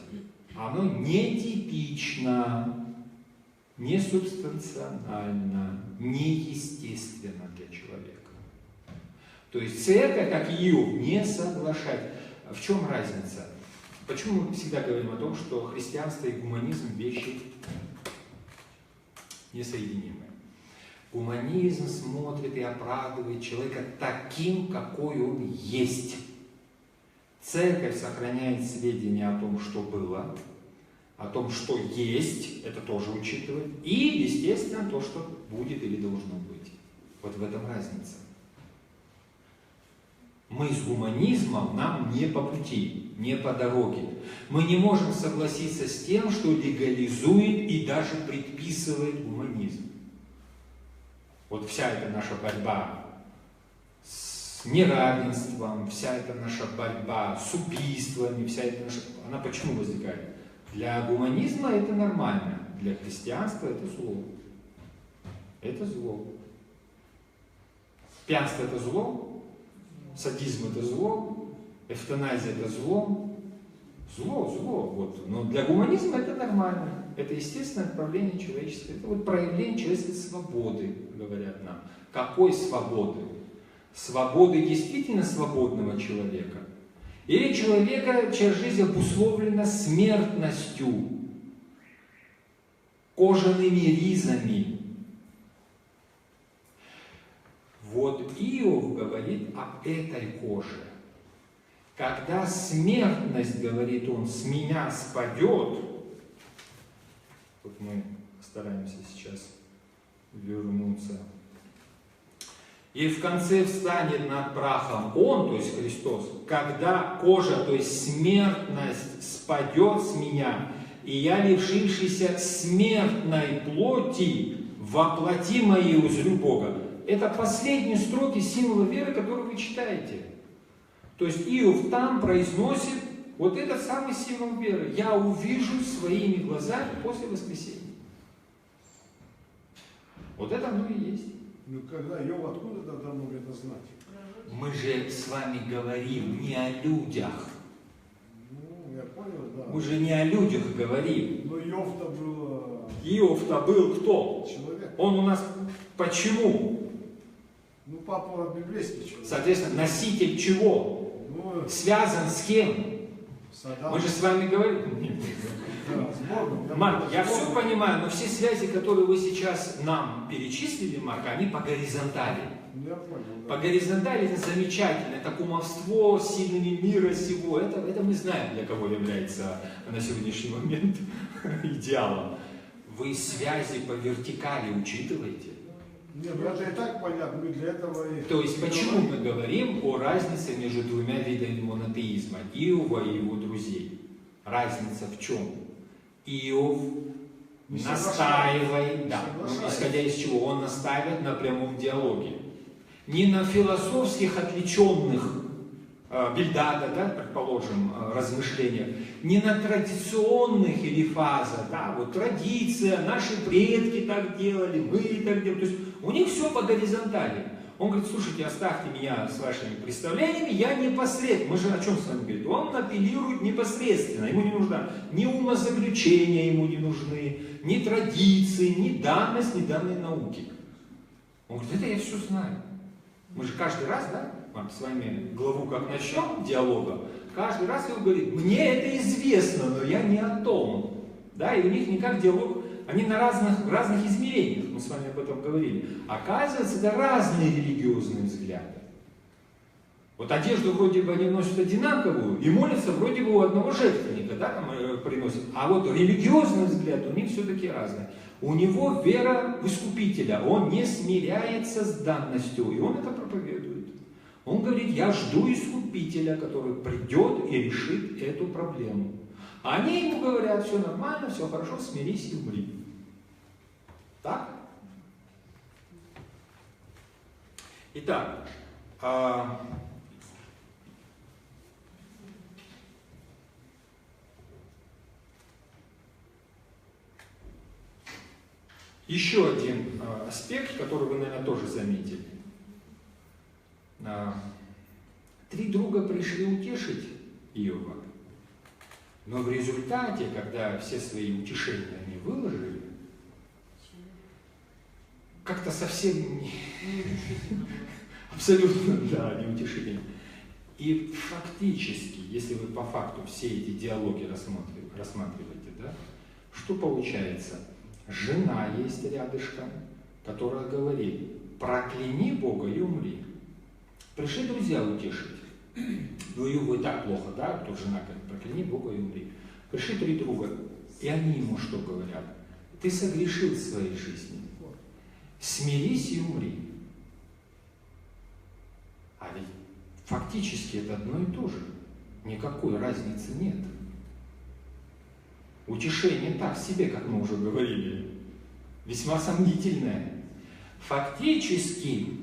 оно нетипично, несубстанционально, неестественно для человека. То есть церковь, как Иов, не соглашается. В чем разница? Почему мы всегда говорим о том, что христианство и гуманизм вещи несоединимые? Гуманизм смотрит и оправдывает человека таким, какой он есть. Церковь сохраняет сведения о том, что было, о том, что есть, это тоже учитывает, и, естественно, то, что будет или должно быть. Вот в этом разница. Мы с гуманизмом, нам не по пути, не по дороге. Мы не можем согласиться с тем, что легализует и даже предписывает гуманизм. Вот вся эта наша борьба с неравенством, вся эта наша борьба с убийствами, вся эта наша... Она почему возникает? Для гуманизма это нормально, для христианства это зло. Это зло. Пьянство это зло, садизм это зло, эвтаназия это зло. Зло, вот. Но для гуманизма это нормально. Это естественное проявление человечества. Это вот проявление человеческой свободы, говорят нам. Какой свободы? Свободы действительно свободного человека? Или человека, чья жизнь обусловлена смертностью, кожаными ризами? Вот Иов говорит об этой коже. Когда смертность, говорит он, с меня спадет, вот мы стараемся сейчас вернуться, и в конце встанет над прахом он, то есть Христос, когда кожа, то есть смертность спадет с меня, и я, лишившийся смертной плоти, воплоти моей узрю Бога. Это последние строки символа веры, которые вы читаете. То есть Иов там произносит вот этот самый символ веры. Я увижу своими глазами после воскресения. Вот это оно и есть. Ну когда Иов откуда тогда мог это знать? Мы же с вами говорим не о людях. Ну, я понял, да. Мы же не о людях говорим. Но Иов-то был... Иов-то был кто? Человек. Он у нас почему? Ну, папа библейский человек. Соответственно, носитель чего? Ну, Связан с кем? Садам. Мы же с вами говорим. Да, с Богом. Марк, я все понимаю, но все связи, которые вы сейчас нам перечислили, Марк, они по горизонтали. Я понял, да. По горизонтали это замечательно, это кумовство с сильными мира сего. Это мы знаем, для кого является на сегодняшний момент идеалом. Вы связи по вертикали учитываете? Нет, ну это и так понятно, мы для этого и... То есть, почему мы говорим о разнице между двумя видами монотеизма, Иова и его друзей? Разница в чем? Иов Не настаивает, соглашается. да, Не ну, соглашается. исходя из чего? Он настаивает на прямом диалоге. Не на философских отвлеченных Бильдада, да, предположим, размышлениях, не на традиционных или фазах, да, вот традиция, наши предки так делали, мы так делали, то есть у них все по горизонтали. Он говорит, слушайте, оставьте меня с вашими представлениями, я непосредственно, мы же о чем с вами говорим, он апеллирует непосредственно, ему не нужно ни умозаключения, ему не нужны, ни традиции, ни данность, ни данные науки. Он говорит, это я все знаю. Мы же каждый раз, да, с вами главу как начнем диалога, каждый раз он говорит, мне это известно, но я не о том. Да, и у них никак диалог, они на разных измерениях, мы с вами об этом говорили. Оказывается, это разные религиозные взгляды. Вот одежду вроде бы они носят одинаковую, и молятся вроде бы у одного жертвенника, да, там приносят. А вот религиозный взгляд у них все-таки разный. У него вера в Искупителя, он не смиряется с данностью, и он это проповедует. Он говорит, я жду Искупителя, который придет и решит эту проблему. А они ему говорят, все нормально, все хорошо, смирись и умри. Так? Итак, еще один аспект, который вы, наверное, тоже заметили. 3 друга пришли утешить Иова, но в результате, когда все свои утешения они выложили, как-то совсем абсолютно, да, неутешительно. И фактически, если вы по факту все эти диалоги рассматриваете, да, что получается? Жена есть рядышком, которая говорит, прокляни Бога и умри. Пришли друзья утешить. Ну, Иову и так плохо, да? Тут жена говорит, прокляни Бога и умри. Пришли 3 друга, и они ему что говорят? Ты согрешил в своей жизни. Смирись и умри. А ведь фактически это одно и то же. Никакой разницы нет. Утешение так себе, как мы уже говорили, весьма сомнительное. Фактически,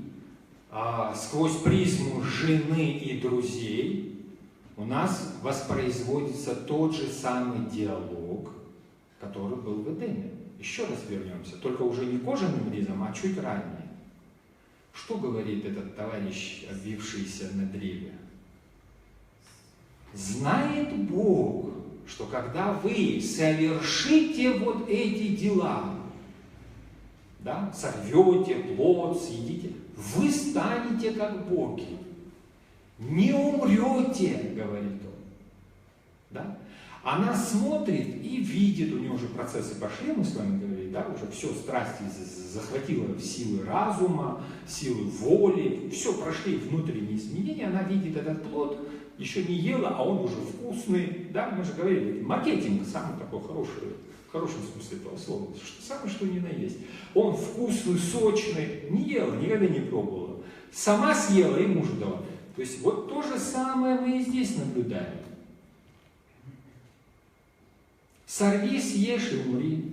сквозь призму жены и друзей у нас воспроизводится тот же самый диалог, который был в Эдеме. Еще раз вернемся, только уже не кожаным ризом, а чуть ранее. Что говорит этот товарищ, обвившийся на древе? Знает Бог, что когда вы совершите вот эти дела, да, сорвете плод, съедите, вы станете как боги. Не умрете, говорит он. Да? Она смотрит и видит, у нее уже процессы пошли, мы с вами говорили, да, уже все, страсти захватило силы разума, силы воли, все, прошли внутренние изменения, она видит этот плод, еще не ела, а он уже вкусный, да, мы же говорили, маркетинг самый такой хороший, в хорошем смысле этого слова, что самое что ни на есть. Он вкусный, сочный, не ела, никогда не пробовала, сама съела и мужу дала. То есть вот то же самое мы и здесь наблюдаем. Сорви, съешь и умри.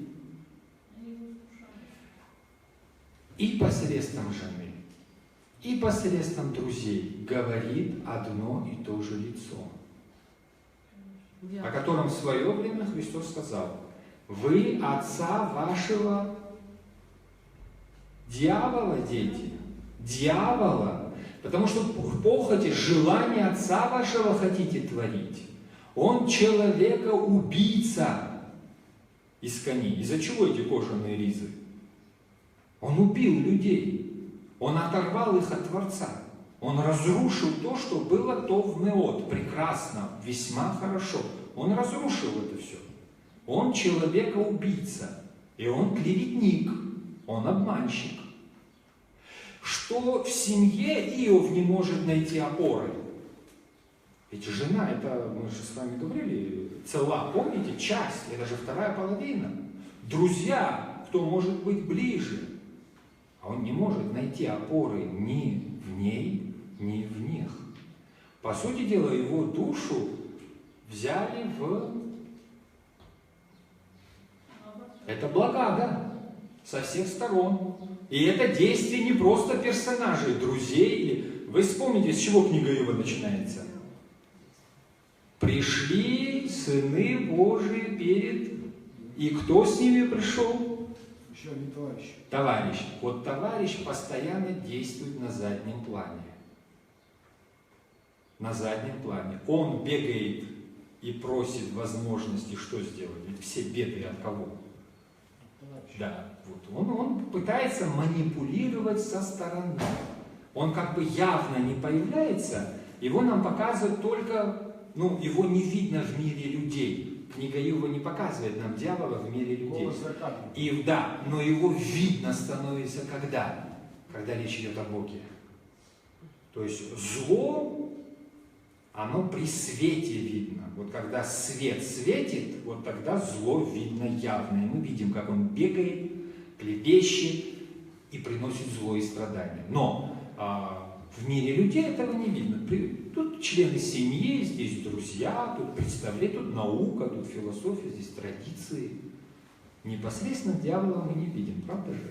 И посредством жены, и посредством друзей говорит одно и то же лицо, о котором в свое время Христос сказал, вы отца вашего дьявола, дети, дьявола, потому что в похоти желания отца вашего хотите творить. Он человека-убийца из коней. Из-за чего эти кожаные ризы? Он убил людей. Он оторвал их от Творца. Он разрушил то, что было то в Неот. Прекрасно, весьма хорошо. Он разрушил это все. Он человека-убийца. И он клеветник. Он обманщик. Что в семье Иов не может найти опоры? Ведь жена, это, мы же с вами говорили, цела, помните, часть, это же вторая половина. Друзья, кто может быть ближе. А он не может найти опоры ни в ней, ни в них. По сути дела, его душу взяли в... Это благодать со всех сторон. И это действие не просто персонажей, друзей. Вы вспомните, с чего книга Иова начинается? Пришли сыны Божии перед... И кто с ними пришел? Еще один товарищ. Товарищ. Вот товарищ постоянно действует на заднем плане. На заднем плане. Он бегает и просит возможности что сделать? Ведь все беды от кого? Товарищ. Да. Вот. Он пытается манипулировать со стороны. Он как бы явно не появляется, его нам показывают только... Ну, его не видно в мире людей. Книга Иова не показывает нам дьявола в мире людей. И да, но его видно становится когда? Когда речь идет о Боге. То есть зло, оно при свете видно. Вот когда свет светит, вот тогда зло видно явно. И мы видим, как он бегает, клевещет и приносит зло и страдания. Но в мире людей этого не видно. Тут члены семьи, здесь друзья, тут представления, тут наука, тут философия, здесь традиции. Непосредственно дьявола мы не видим, правда же?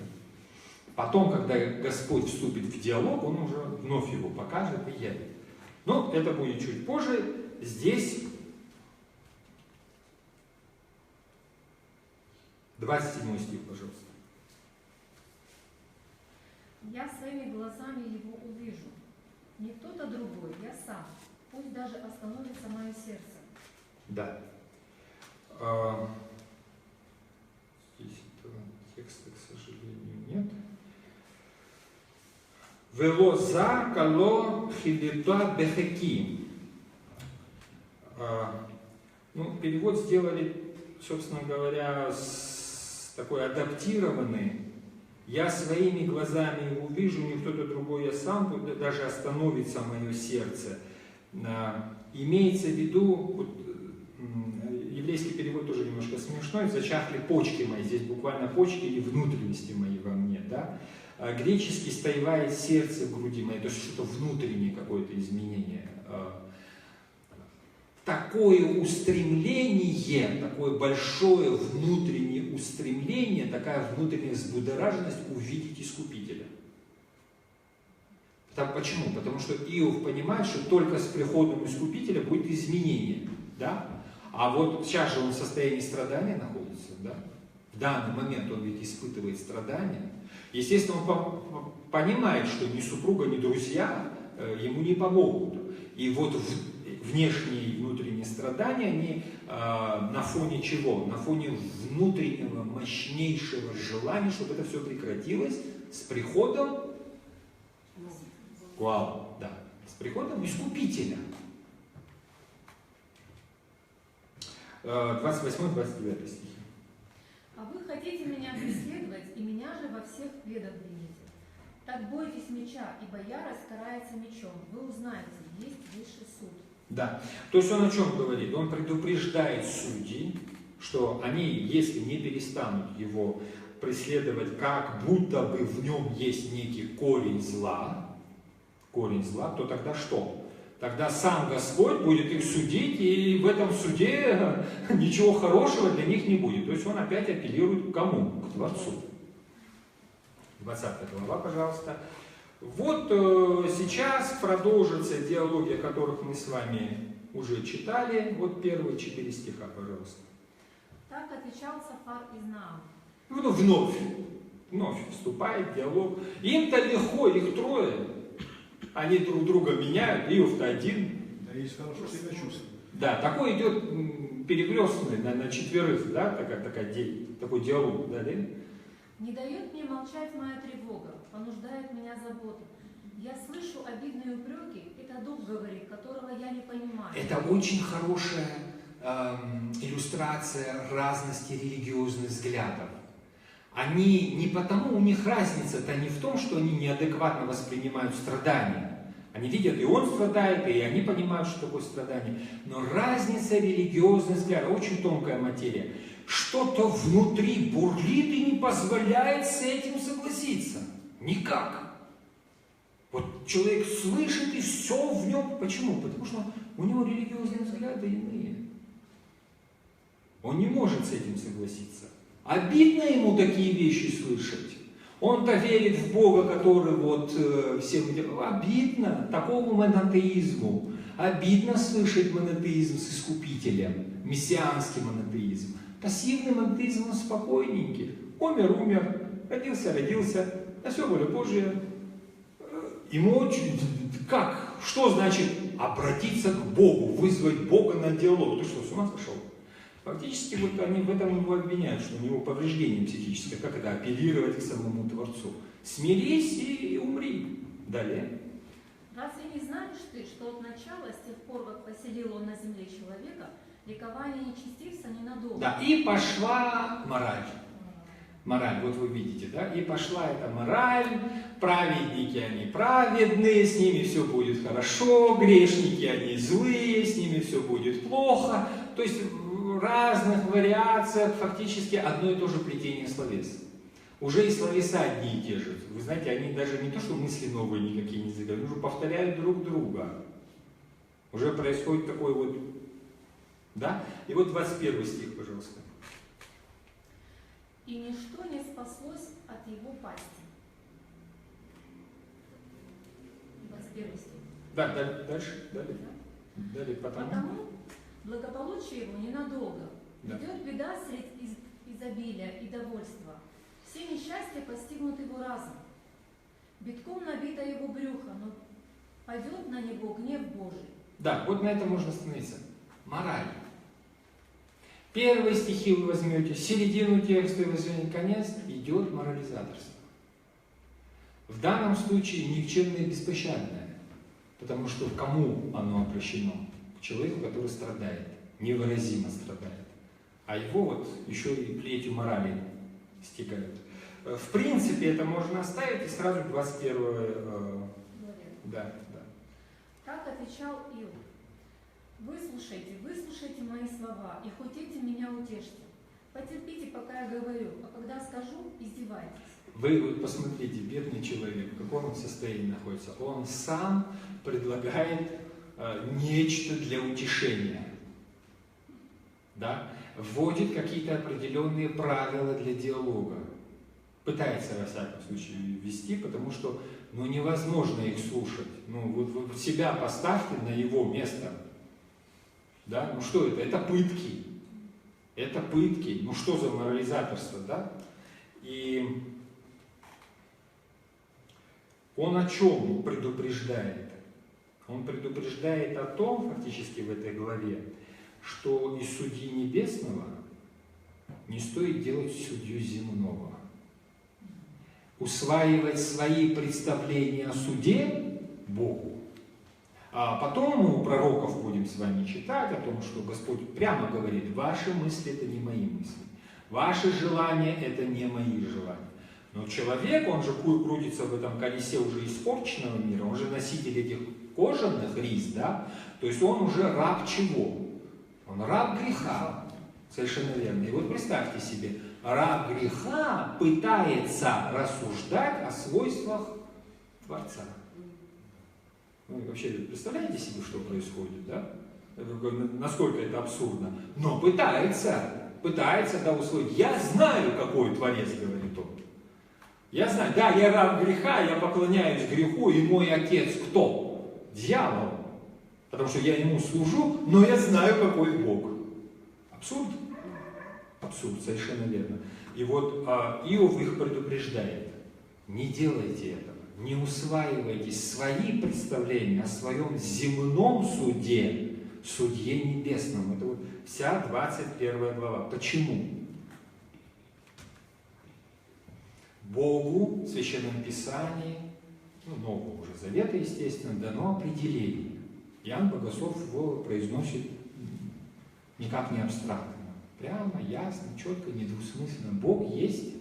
Потом, когда Господь вступит в диалог, Он уже вновь его покажет и явит. Но это будет чуть позже. Здесь 27 стих, пожалуйста. Я своими глазами его увижу. Не кто-то другой, я сам. Пусть даже остановится мое сердце. Да. Здесь этого текста, к сожалению, нет. Велозар кало хилитуа бехеки. Ну, перевод сделали, собственно говоря, такой адаптированный. Я своими глазами его увижу, не кто-то другой, я сам, даже остановится мое сердце. Имеется в виду, вот, еврейский перевод тоже немножко смешной, зачахли почки мои, здесь буквально почки или внутренности мои во мне, да? Греческий стоевает сердце в груди моей, то есть что-то внутреннее какое-то изменение. Такое устремление, такое большое внутреннее устремление, такая внутренняя взбудораженность увидеть Искупителя. Почему? Потому что Иов понимает, что только с приходом Искупителя будет изменение. Да? А вот сейчас же он в состоянии страдания находится. Да? В данный момент он ведь испытывает страдания. Естественно, он понимает, что ни супруга, ни друзья ему не помогут. И вот внешние и внутренние страдания, они на фоне чего? На фоне внутреннего мощнейшего желания, чтобы это все прекратилось с приходом, да, с приходом Искупителя. 28-29 стихи. А вы хотите меня преследовать, и меня же во всех бедах вините. Так бойтесь меча, ибо ярость карается мечом. Вы узнаете, есть высший суд. Да. То есть он о чем говорит? Он предупреждает судей, что они, если не перестанут его преследовать, как будто бы в нем есть некий корень зла, то тогда что? Тогда сам Господь будет их судить, и в этом суде ничего хорошего для них не будет. То есть он опять апеллирует к кому? К Творцу. 20 глава, пожалуйста. Вот сейчас продолжатся диалоги, о которых мы с вами уже читали. Вот первые 4 стиха, пожалуйста. Так отвечал Сафар из Наам. Вновь вступает в диалог. Им-то легко, их трое. Они друг друга меняют, Иов-то один. Да, есть хорошо себя чувствует. Да, такой идет перекрестный на четверых, да, такой диалог, да, да? Не дает мне молчать моя тревога, понуждает меня забота. Я слышу обидные упреки, это дух говорит, которого я не понимаю. Это очень хорошая иллюстрация разности религиозных взглядов. Они не потому, у них разница-то не в том, что они неадекватно воспринимают страдания. Они видят, и он страдает, и они понимают, что такое страдание. Но разница религиозных взглядов, очень тонкая материя. Что-то внутри бурлит и не позволяет с этим согласиться. Никак. Вот человек слышит, и все в нем. Почему? Потому что у него религиозные взгляды иные. Он не может с этим согласиться. Обидно ему такие вещи слышать. Он-то верит в Бога, который вот всем... Обидно такому монотеизму. Обидно слышать монотеизм с Искупителем. Мессианский монотеизм. Пассивный монотеизм, он спокойненький. Умер, родился, на все воля Божья. Ему очень... Как? Что значит обратиться к Богу, вызвать Бога на диалог? Ты что, с ума сошел? Фактически вот они в этом его обвиняют, что у него повреждение психическое. Как это? Апеллировать к самому Творцу. Смирись и умри. Далее. Разве не знаешь ты, что от начала, с тех пор, как поселил он на земле человека, ликование нечестивца ненадолго? Да, и пошла мораль. Мораль, вот вы видите, да? И пошла эта мораль, праведники они праведные, с ними все будет хорошо, грешники они злые, с ними все будет плохо. То есть в разных вариациях фактически одно и то же плетение словес. Уже и словеса одни и те же. Вы знаете, они даже не то, что мысли новые никакие не заговорили, они уже повторяют друг друга. Уже происходит такой вот, да? И вот 21 стих, пожалуйста. И ничто не спаслось от его пасти. 21 стих. Да, дальше, далее. Далее, Потому благополучие его ненадолго. Да. Идет беда среди изобилия и довольства. Все несчастья постигнут его разом. Битком набито его брюхо, но падет на него гнев Божий. Да, вот на этом можно остановиться. Мораль. Первые стихи вы возьмете, середину текста и возьмете конец, идет морализаторство. В данном случае никчемное и беспощадное, потому что кому оно обращено? К человеку, который страдает, невыразимо страдает. А его вот еще и плетью морали стекают. В принципе, это можно оставить и сразу 21 да. Так отвечал Иов. Выслушайте мои слова и хоть этим меня утешьте. Потерпите, пока я говорю, а когда скажу, издевайтесь. Вы вот посмотрите, бедный человек, в каком он состоянии находится. Он сам предлагает нечто для утешения. Да? Вводит какие-то определенные правила для диалога. Пытается, во всяком случае, ввести, потому что невозможно их слушать. Вот вы себя поставьте на его место. Да? Что это? Это пытки. Это пытки. Что за морализаторство, да? И он о чем предупреждает? Он предупреждает о том, фактически в этой главе, что из судьи небесного не стоит делать судью земного. Усваивать свои представления о суде Богу. А потом мы у пророков будем с вами читать о том, что Господь прямо говорит: ваши мысли это не мои мысли, ваши желания это не мои желания. Но человек, он же крутится в этом колесе уже испорченного мира, он же носитель этих кожаных рис, да? То есть он уже раб чего? Он раб греха. Совершенно верно. И вот представьте себе, раб греха пытается рассуждать о свойствах Творца. Вы вообще представляете себе, что происходит, да? Насколько это абсурдно. Но пытается да, усвоить. Я знаю, какой Творец, говорит он. Я знаю, да, я раб греха, я поклоняюсь греху, и мой отец кто? Дьявол. Потому что я ему служу, но я знаю, какой Бог. Абсурд? Абсурд, совершенно верно. И вот Иов их предупреждает. Не делайте этого. Не усваивайте свои представления о своем земном суде, судье небесном. Это вот вся 21 глава. Почему? Богу в Священном Писании, Нового уже Завета, естественно, дано определение. Иоанн Богослов его произносит никак не абстрактно. Прямо, ясно, четко, недвусмысленно. Бог есть.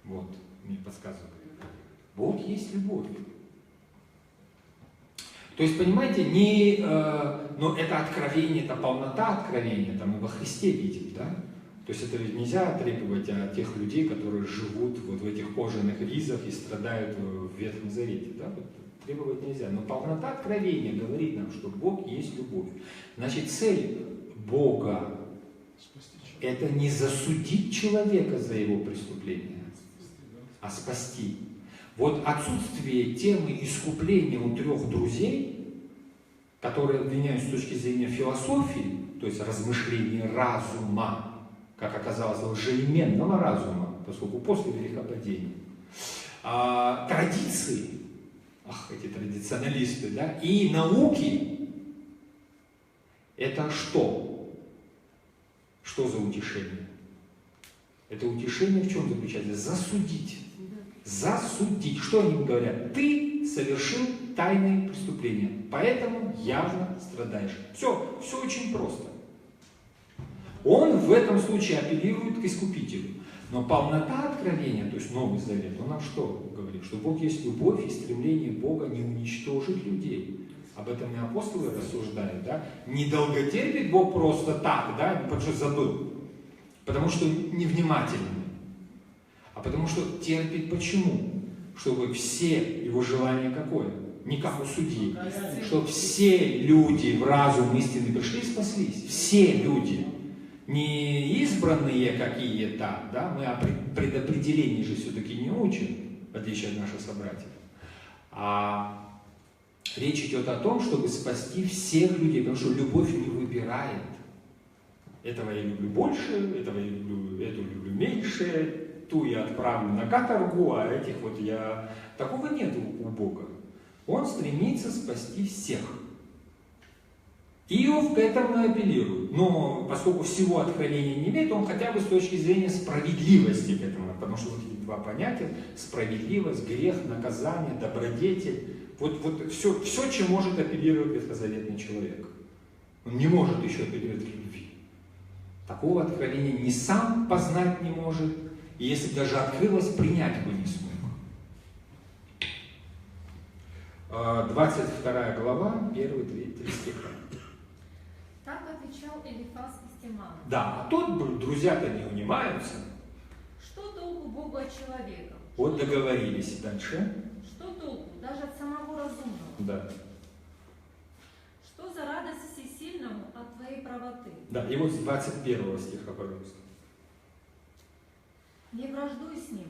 Вот, мне подсказывают. Бог есть любовь. То есть, понимаете, но это откровение, это полнота откровения, это мы во Христе видим, да? То есть это ведь нельзя требовать от тех людей, которые живут вот в этих кожаных ризах и страдают в Ветхом Завете, да? Вот требовать нельзя. Но полнота откровения говорит нам, что Бог есть любовь. Значит, цель Бога – это не засудить человека за его преступление, а спасти. Вот отсутствие темы искупления у 3 друзей, которые обвиняют с точки зрения философии, то есть размышления разума, как оказалось, лжеименного разума, поскольку после грехопадения, традиции, эти традиционалисты, да, и науки, это что? Что за утешение? Это утешение в чем заключается? Засудить. Засудить. Что они говорят? Ты совершил тайные преступления, поэтому явно страдаешь. Все очень просто. Он в этом случае апеллирует к искупителю. Но полнота откровения, то есть Новый Завет, он нам что говорит? Что Бог есть любовь, и стремление Бога не уничтожить людей. Об этом и апостолы рассуждают, да? Не долготерпит Бог просто так, да, потому что забыл, потому что невнимательный, а потому что терпит почему? Чтобы все его желания какое? Не как у судьи, чтобы все люди в разум истины пришли и спаслись. Все люди. Не избранные какие-то, да, мы о предопределении же все-таки не учим, в отличие от наших собратьев. А речь идет о том, чтобы спасти всех людей, потому что любовь не выбирает. Этого я люблю больше, этого я люблю, эту люблю меньше, ту я отправлю на каторгу, а этих вот я... Такого нет у Бога. Он стремится спасти всех. Иов к этому и апеллирует. Но поскольку всего откровения не имеет, он хотя бы с точки зрения справедливости к этому. Потому что вот эти два понятия: справедливость, грех, наказание, добродетель. Вот все, чем может апеллировать ветхозаветный человек. Он не может еще апеллировать к любви. Такого откровения ни сам познать не может, и если бы даже открылось, принять бы не смог. 22 глава, 1-3 стиха. Так отвечал Элифаз из Темана. Да, а тут друзья-то не унимаются. Что толку Богу от человека? Вот договорились. Дальше. Что толку даже от самого разумного? Да. Что за радость всесильному от твоей правоты? Да, и вот с 21 стиха, пожалуйста. Не враждуй с ним,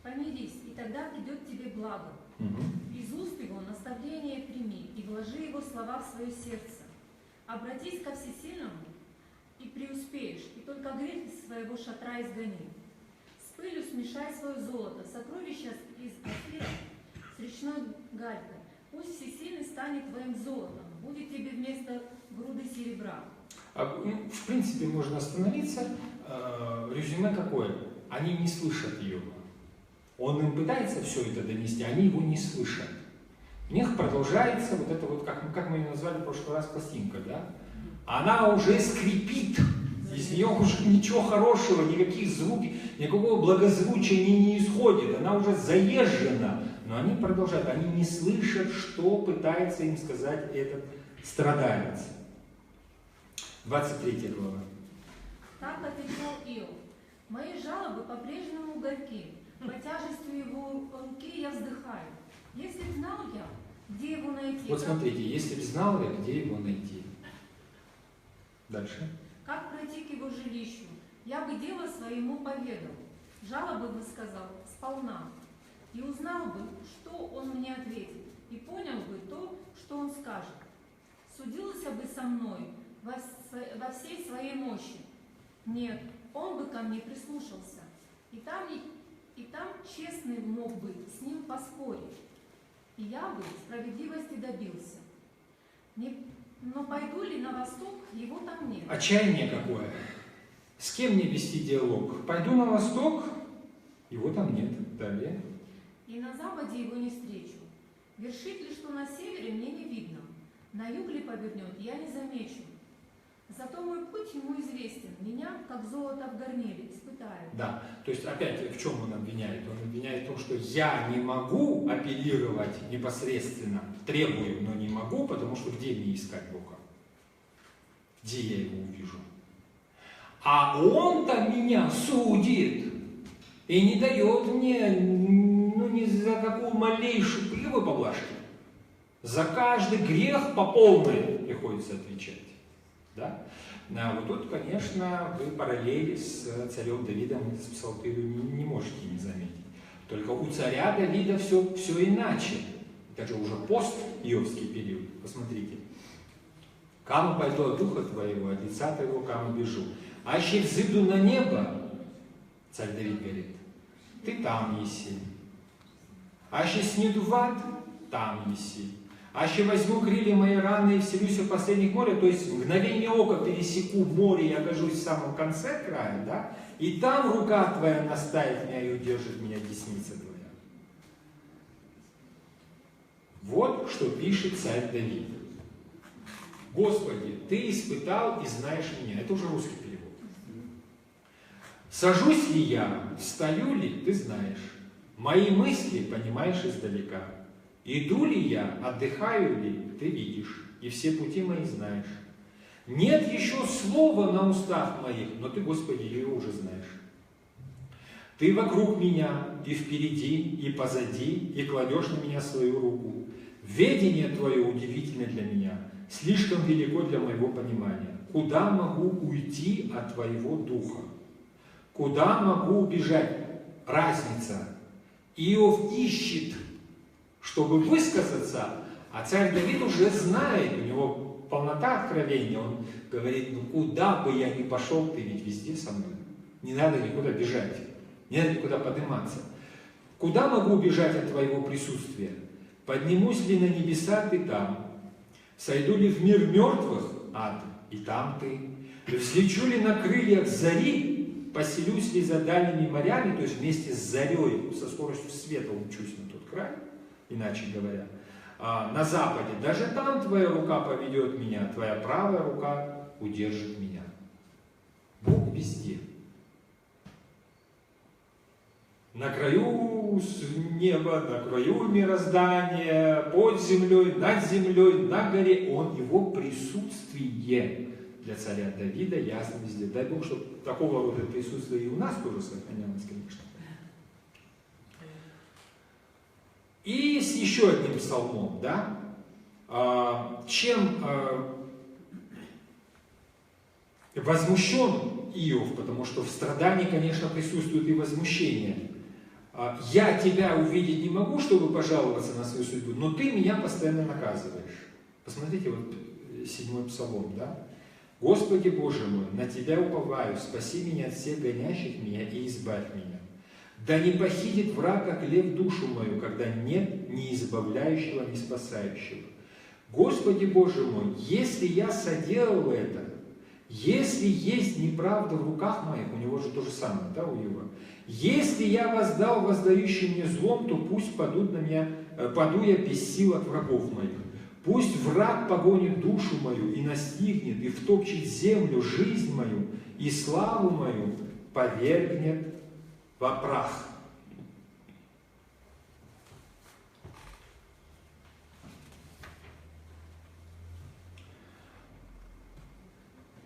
помирись, и тогда придет тебе благо. Угу. Из уст его наставление прими, и вложи его слова в свое сердце. Обратись ко всесильному, и преуспеешь, и только грех из своего шатра изгони. С пылью смешай свое золото, сокровища из Офира с речной галькой. Пусть всесильный станет твоим золотом, будет тебе вместо груды серебра. В принципе, можно остановиться. Резюме какое? Они не слышат Иова. Он им пытается все это донести, они его не слышат. У них продолжается вот это вот, как мы ее назвали в прошлый раз, пластинка, да? Она уже скрипит, из нее уже ничего хорошего, никаких звуков, никакого благозвучия не исходит, она уже заезжена. Но они продолжают, они не слышат, что пытается им сказать этот страдалец. 23 глава. Так отвечал Иов. Мои жалобы по-прежнему горьки, по тяжестью его руки я вздыхаю. Если б знал я, где его найти. Вот смотрите, если бы знал я, где его найти. Дальше. Как пройти к его жилищу, я бы дело своему поведал. Жалобы бы сказал сполна. И узнал бы, что он мне ответит, и понял бы то, что он скажет. Судился бы со мной во всей своей мощи. Нет, он бы ко мне прислушался, и там честный мог бы с ним поспорить, и я бы справедливости добился. Но пойду ли на восток, его там нет. Отчаяние какое. С кем мне вести диалог? Пойду на восток, его там нет. Далее. И на западе его не встречу. Вершит ли, что на севере, мне не видно. На юг ли повернет, я не замечу. Зато мой путь ему известен. Меня, как золото в горниле, испытает. Да, то есть опять в чем он обвиняет? Он обвиняет в том, что я не могу апеллировать непосредственно, требую, но не могу, потому что где мне искать Бога? Где я его увижу? А он-то меня судит и не дает мне, ни за какую малейшую прилы поблажки. За каждый грех по полной приходится отвечать. Да? А вот тут, конечно, вы параллели с царем Давидом, с Псалтырем не можете не заметить. Только у царя Давида все иначе. Это же уже пост-иовский период. Посмотрите. «Каму пойду от духа твоего, от лица твоего каму бежу. А еще взыду на небо», царь Давид говорит, «ты там еси. А еще снеду в ад, там еси. А еще возьму крылья мои раны и вселюсь в последних моря», то есть в мгновение ока пересеку море и окажусь в самом конце края, да? И там рука твоя наставит меня и удержит меня десница твоя. Вот что пишет царь Давид. «Господи, ты испытал и знаешь меня». Это уже русский перевод. С Сажусь ли я, встаю ли, ты знаешь. Мои мысли понимаешь издалека. Иду ли я, отдыхаю ли, ты видишь. И все пути мои знаешь. Нет еще слова на устах моих, но ты, Господи, его уже знаешь. Ты вокруг меня, и впереди, и позади, и кладешь на меня свою руку. Ведение Твое удивительно для меня, слишком велико для моего понимания. Куда могу уйти от Твоего Духа? Куда могу убежать? Разница. Иов ищет, чтобы высказаться, а царь Давид уже знает, у него полнота откровения. Он говорит, ну куда бы я ни пошел, ты ведь везде со мной. Не надо никуда бежать, не надо никуда подниматься. Куда могу убежать от Твоего присутствия? Поднимусь ли на небеса, ты там? Сойду ли в мир мертвых, ад, и там ты? Взлечу ли на крыльях зари? Поселюсь ли за дальними морями, то есть вместе с зарей, со скоростью света умчусь на тот край, иначе говоря. На западе, даже там Твоя рука поведет меня, Твоя правая рука удержит меня. Бог везде. На краю неба, на краю мироздания, под землей, на горе. Он, его присутствие для царя Давида ясно везде. Дай Бог, чтобы такого рода присутствие и у нас тоже сохранялось, конечно. И с еще одним псалмом, да? Чем возмущен Иов, потому что в страдании, конечно, присутствует и возмущение. Я тебя увидеть не могу, чтобы пожаловаться на свою судьбу, но ты меня постоянно наказываешь. Посмотрите, вот 7-й псалом, да? Господи Боже мой, на Тебя уповаю, спаси меня от всех гонящих меня и избавь меня. Да не похитит враг, как лев, душу мою, когда нет ни избавляющего, ни спасающего. Господи Боже мой, если я соделал это, если есть неправда в руках моих, у него же то же самое, да, у Иова. Если я воздал воздающим мне злом, то пусть падут на меня, паду я без сил от врагов моих. Пусть враг погонит душу мою и настигнет, и втопчет землю, жизнь мою, и славу мою повергнет во прах.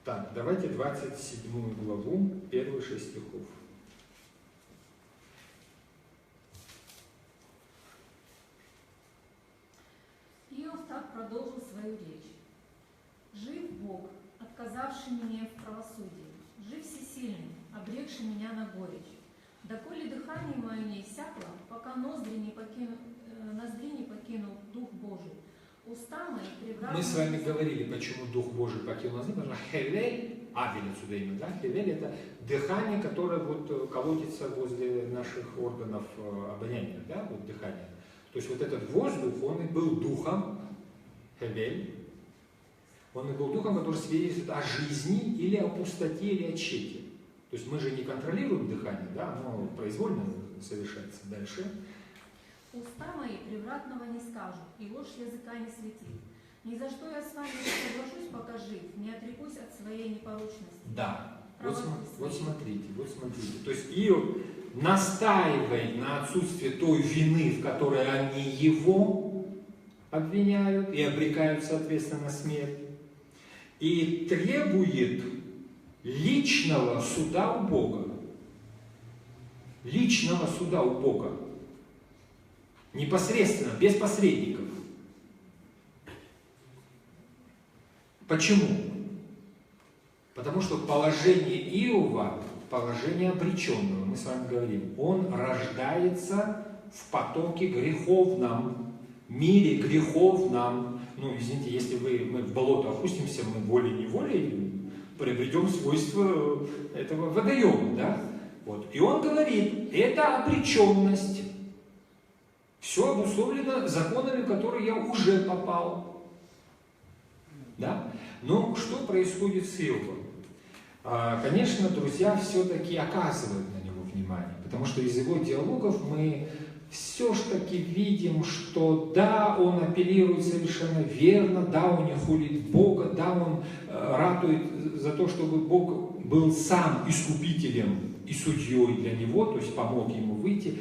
Так, давайте 27 главу, первые 6 стихов. Иов так продолжил свою речь. «Жив Бог, отказавший мне в правосудии, жив всесильный, обрекший меня на горечь. Доколе дыхание мое не иссякло, пока ноздри не покинул Дух Божий. Уста мои превратны». Мы с вами говорили, почему Дух Божий покинул нас, потому что хевель, авель отсюда именно, да? Хевель — это дыхание, которое вот колотится возле наших органов обоняния, да, вот дыхание. То есть вот этот воздух, он и был духом, хевель, он и был духом, который свидетельствует о жизни или о пустоте, или о тщете. То есть мы же не контролируем дыхание, да, оно произвольно совершается. Дальше. «Уста мои превратного не скажут, и ложь языка не светит. Ни за что я с вами не соглашусь, пока жив, не отрекусь от своей непорочности». Да, вот смотрите. То есть Иов настаивает на отсутствии той вины, в которой они его обвиняют и обрекают, соответственно, на смерть. И требует личного суда у Бога. Личного суда у Бога. Непосредственно, без посредников. Почему? Потому что положение Иова, положение обреченного, мы с вами говорим, он рождается в потоке греховном, мире греховном. Ну, извините, если мы в болото опустимся, мы волей-неволей приобретем свойства этого водоема, да? Вот. И он говорит, это обреченность. Все обусловлено законами, в которые я уже попал. Да? Но что происходит с Иовом? Конечно, друзья все-таки оказывают на него внимание, потому что из его диалогов мы все-таки видим, что да, он апеллирует совершенно верно, да, он не хулит Бога, да, он ратует за то, чтобы Бог был сам искупителем и судьей для него, то есть помог ему выйти,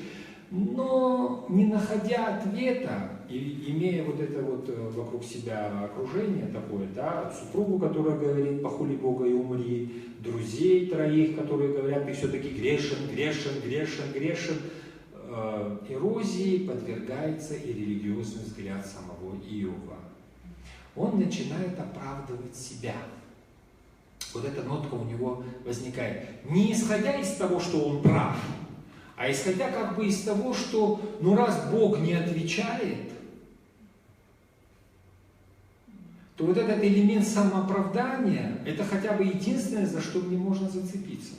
но не находя ответа, и имея вот это вот вокруг себя окружение такое, да, супругу, которая говорит, похули Бога и умри, друзей троих, которые говорят, ты все-таки грешен, эрозии подвергается и религиозный взгляд самого Иова. Он начинает оправдывать себя. Вот эта нотка у него возникает. Не исходя из того, что он прав, а исходя как бы из того, что, ну раз Бог не отвечает, то вот этот элемент самооправдания, это хотя бы единственное, за что мне можно зацепиться.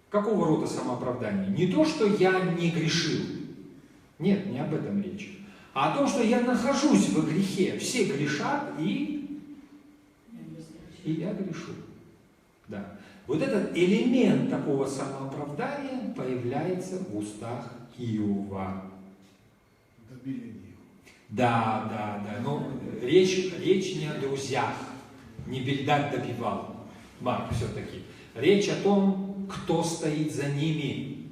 Какого рода самооправдание? Не то, что я не грешил. Нет, не об этом речь. А о том, что я нахожусь во грехе. Все грешат, и я грешу. Да. Вот этот элемент такого самооправдания появляется в устах Иова. Да. Но речь не о друзьях. Не Бельдар добивал Марк все-таки. Речь о том, кто стоит за ними.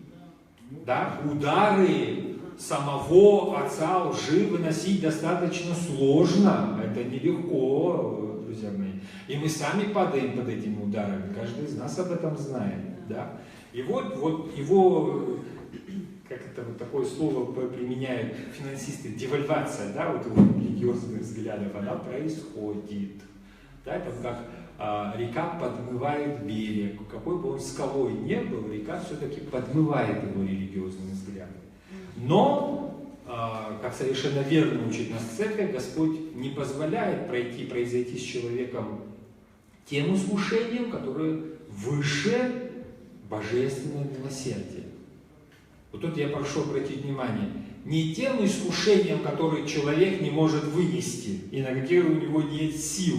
Да? Удары самого отца лжи выносить достаточно сложно. Это нелегко, друзья мои. И мы сами падаем под этими ударами. Каждый из нас об этом знает. Да? И вот его, как это вот такое слово применяют финансисты, девальвация, да, вот его религиозных взглядов, она происходит. Да, это как река подмывает берег. Какой бы он скалой не был, река все-таки подмывает его религиозные взгляды. Но, как совершенно верно учит нас Церковь, Господь не позволяет произойти с человеком тем искушением, которое выше божественного милосердия. Вот тут я прошу обратить внимание, не тем искушением, которое человек не может вынести, и на какие у него нет сил.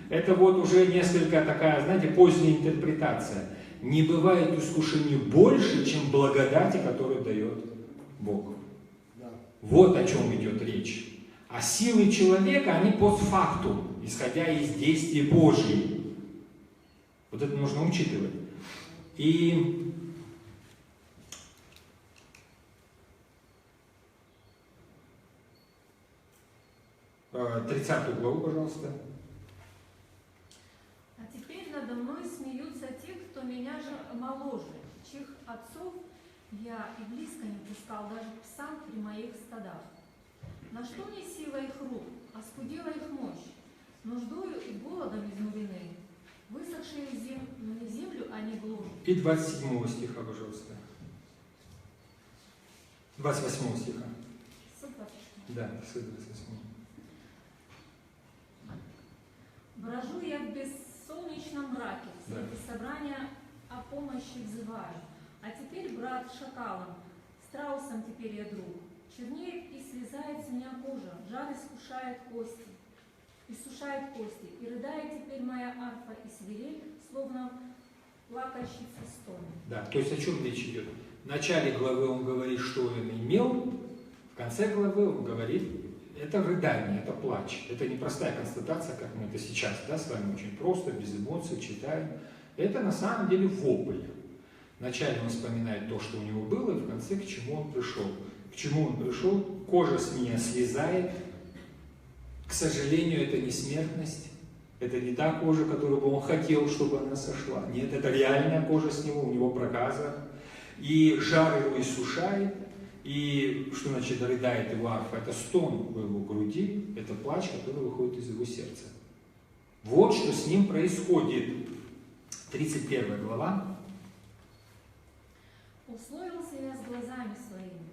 Это вот уже несколько такая, знаете, поздняя интерпретация. Не бывает искушений больше, чем благодати, которую дает Бог. Да. Вот о чем идет речь. А силы человека, они постфактум, исходя из действий Божьих. Вот это нужно учитывать. И 30 главу, пожалуйста. А теперь надо мной смеются те, кто меня же моложе, чьих отцов я и близко не пускал даже к псам при моих стадах. На что мне сила их рук, оскудела их мощь, нуждою и голодом изнурены, высохшие землю они гложут. И 27 стиха, пожалуйста. 28 стиха. Да, с 28. Брожу я в бессолнечном мраке, в свете собрания о помощи взываю. А теперь, брат, шакалом, страусом теперь я друг. Чернеет и слезает с меня кожа, жар иссушает кости, и рыдает теперь моя арфа и свирель, словно плакальщица стон. Да, то есть о чем речь идет? В начале главы он говорит, что он имел, в конце главы он говорит, это рыдание, это плач. Это не простая констатация, как мы это сейчас, да, с вами очень просто, без эмоций читаем. Это на самом деле вопль. Вначале он вспоминает то, что у него было, и в конце к чему он пришел. К чему он пришел? Кожа с меня слезает. К сожалению, это не смертность. Это не та кожа, которую бы он хотел, чтобы она сошла. Нет, это реальная кожа с него, у него проказа. И жар его иссушает. И что значит рыдает его арфа? Это стон в его груди, это плач, который выходит из его сердца. Вот что с ним происходит. 31 глава. Условился я с глазами своими,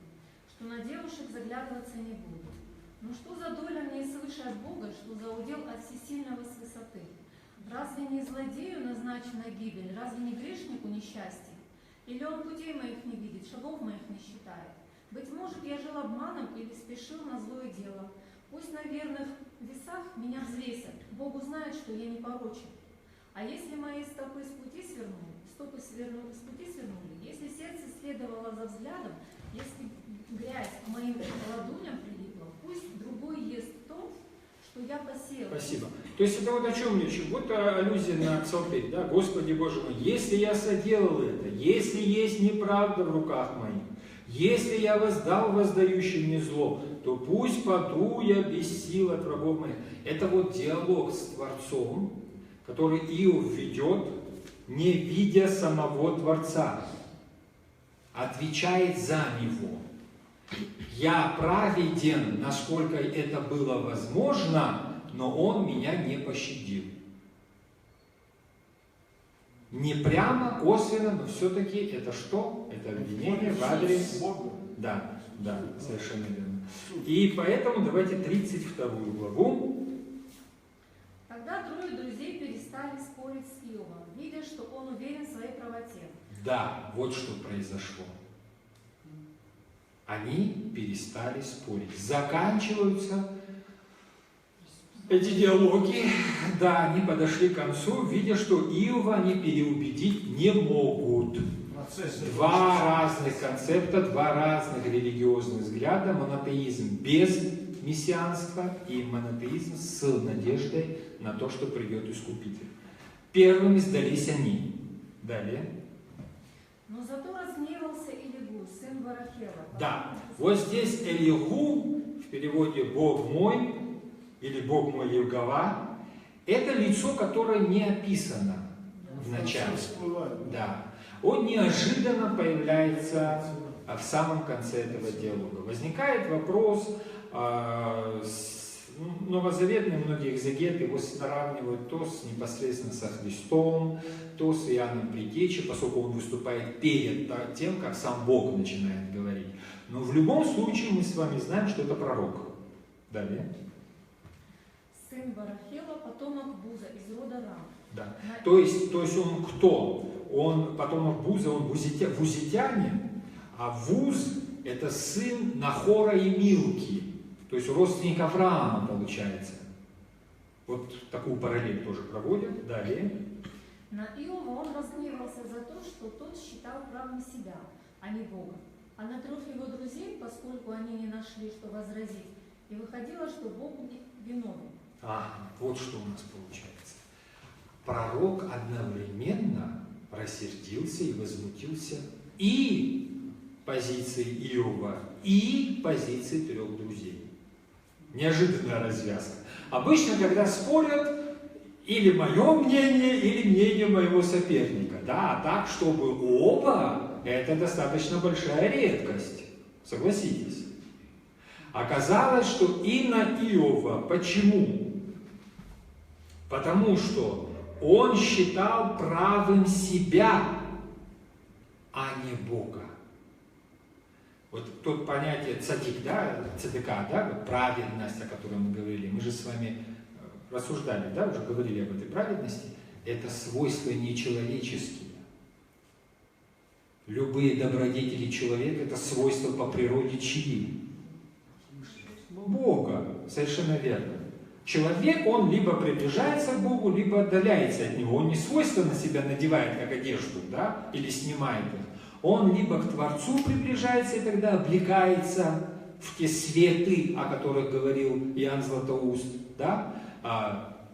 что на девушек заглядываться не буду. Но что за доля мне свыше от Бога, что за удел от всесильного с высоты? Разве не злодею назначена гибель, разве не грешнику несчастье? Или он путей моих не видит, шагов моих не считает? Быть может, я жил обманом или спешил на злое дело. Пусть на верных весах меня взвесят, Бог узнает, что я не порочен. А если мои стопы с пути свернули, если сердце следовало за взглядом, если грязь к моим ладоням прилипла, Пусть другой ест то, что я посеял. Спасибо. То есть это вот о чем речь? Вот аллюзия на псалтырь, да? Господи Боже мой, если я соделал это, если есть неправда в руках моих, если я воздал воздающим мне зло, то пусть паду я без сил от врагов моих. Это вот диалог с Творцом, который Иов ведет, не видя самого Творца, отвечает за него. Я праведен, насколько это было возможно, но он меня не пощадил. Не прямо, косвенно, но все-таки это что? Это обвинение в адрес Бога. Да, да, совершенно верно. И поэтому давайте 32 главу. Тогда трое друзей перестали спорить с Иовом, видя, что он уверен в своей правоте. Да, вот что произошло. Они перестали спорить. Заканчиваются эти диалоги. Да, они подошли к концу, видя, что Иова они переубедить не могут. Два разных концепта, два разных религиозных взгляда. Монотеизм без мессианства и монотеизм с надеждой на то, что придет Искупитель. Первыми сдались они. Далее. Но зато разгневался Илигу, сын Варахела. Да, вот здесь Элигу, в переводе «Бог мой» или «Бог мой Евгова», это лицо, которое не описано в начале. Да. Он неожиданно появляется в самом конце этого диалога. Возникает вопрос, новозаветные многие экзегеты его сравнивают то с непосредственно со Христом, то с Иоанном Предтечей, поскольку он выступает перед тем, как сам Бог начинает говорить. Но в любом случае мы с вами знаем, что это пророк. Далее. Сын Варахела, потомок Буза из рода Рам. Да. То есть он кто? Он потомок Буза, он вузитянин, а Вуз это сын Нахора и Милки. То есть родственник Авраама получается. Вот такую параллель тоже проводят. Далее. На Иова он разгневался за то, что тот считал правым себя, а не Бога. А на трех его друзей, поскольку они не нашли, что возразить, и выходило, что Бог виновен. Вот что у нас получается. Пророк одновременно рассердился и возмутился и позиции Иова, и позиции трех друзей. Неожиданная развязка. Обычно, когда спорят, или мое мнение, или мнение моего соперника. Да, а так, чтобы оба, это достаточно большая редкость. Согласитесь. Оказалось, что и на Иова. Почему? Потому что он считал правым себя, а не Бога. Вот тут понятие цадик, да, цадыка, да, вот праведность, о которой мы говорили, мы же с вами рассуждали, да, уже говорили об этой праведности, это свойства нечеловеческие. Любые добродетели человека – это свойства по природе чьи? Бога, совершенно верно. Человек, он либо приближается к Богу, либо отдаляется от Него. Он не свойства на себя надевает, как одежду, да, или снимает их. Он либо к Творцу приближается и тогда облекается в те светы, о которых говорил Иоанн Златоуст, да,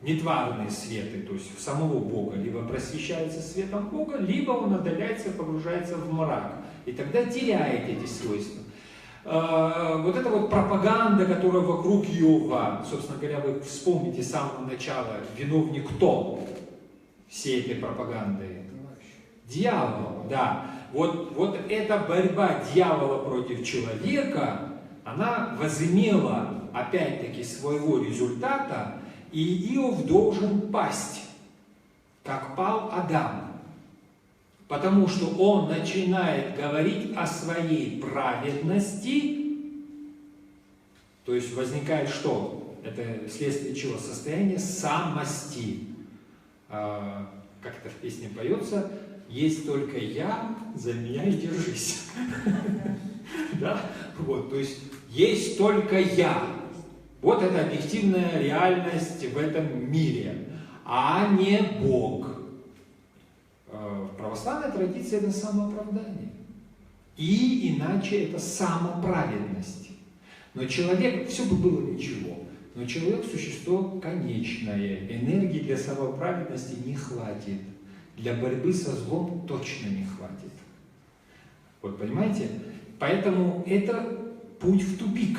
нетварные светы, то есть в самого Бога, либо просвещается светом Бога, либо он отдаляется, погружается в мрак, и тогда теряет эти свойства. Вот эта вот пропаганда, которая вокруг Иова, собственно говоря, вы вспомните с самого начала, виновник кто всей этой пропаганды? Дьявол, да. Вот эта борьба дьявола против человека, она возымела опять-таки своего результата, и Иов должен пасть, как пал Адам. Потому что он начинает говорить о своей праведности, то есть возникает что? Это следствие чего? Состояние самости. Как это в песне поется? Есть только я, за меня и держись. Да? Вот, то есть есть только я. Вот это объективная реальность в этом мире, а не Бог. В православной традиции это самооправдание. И иначе это самоправедность. Но человек, все бы было ничего, но человек существо конечное, энергии для самоправедности не хватит, для борьбы со злом точно не хватит. Вот понимаете? Поэтому это путь в тупик.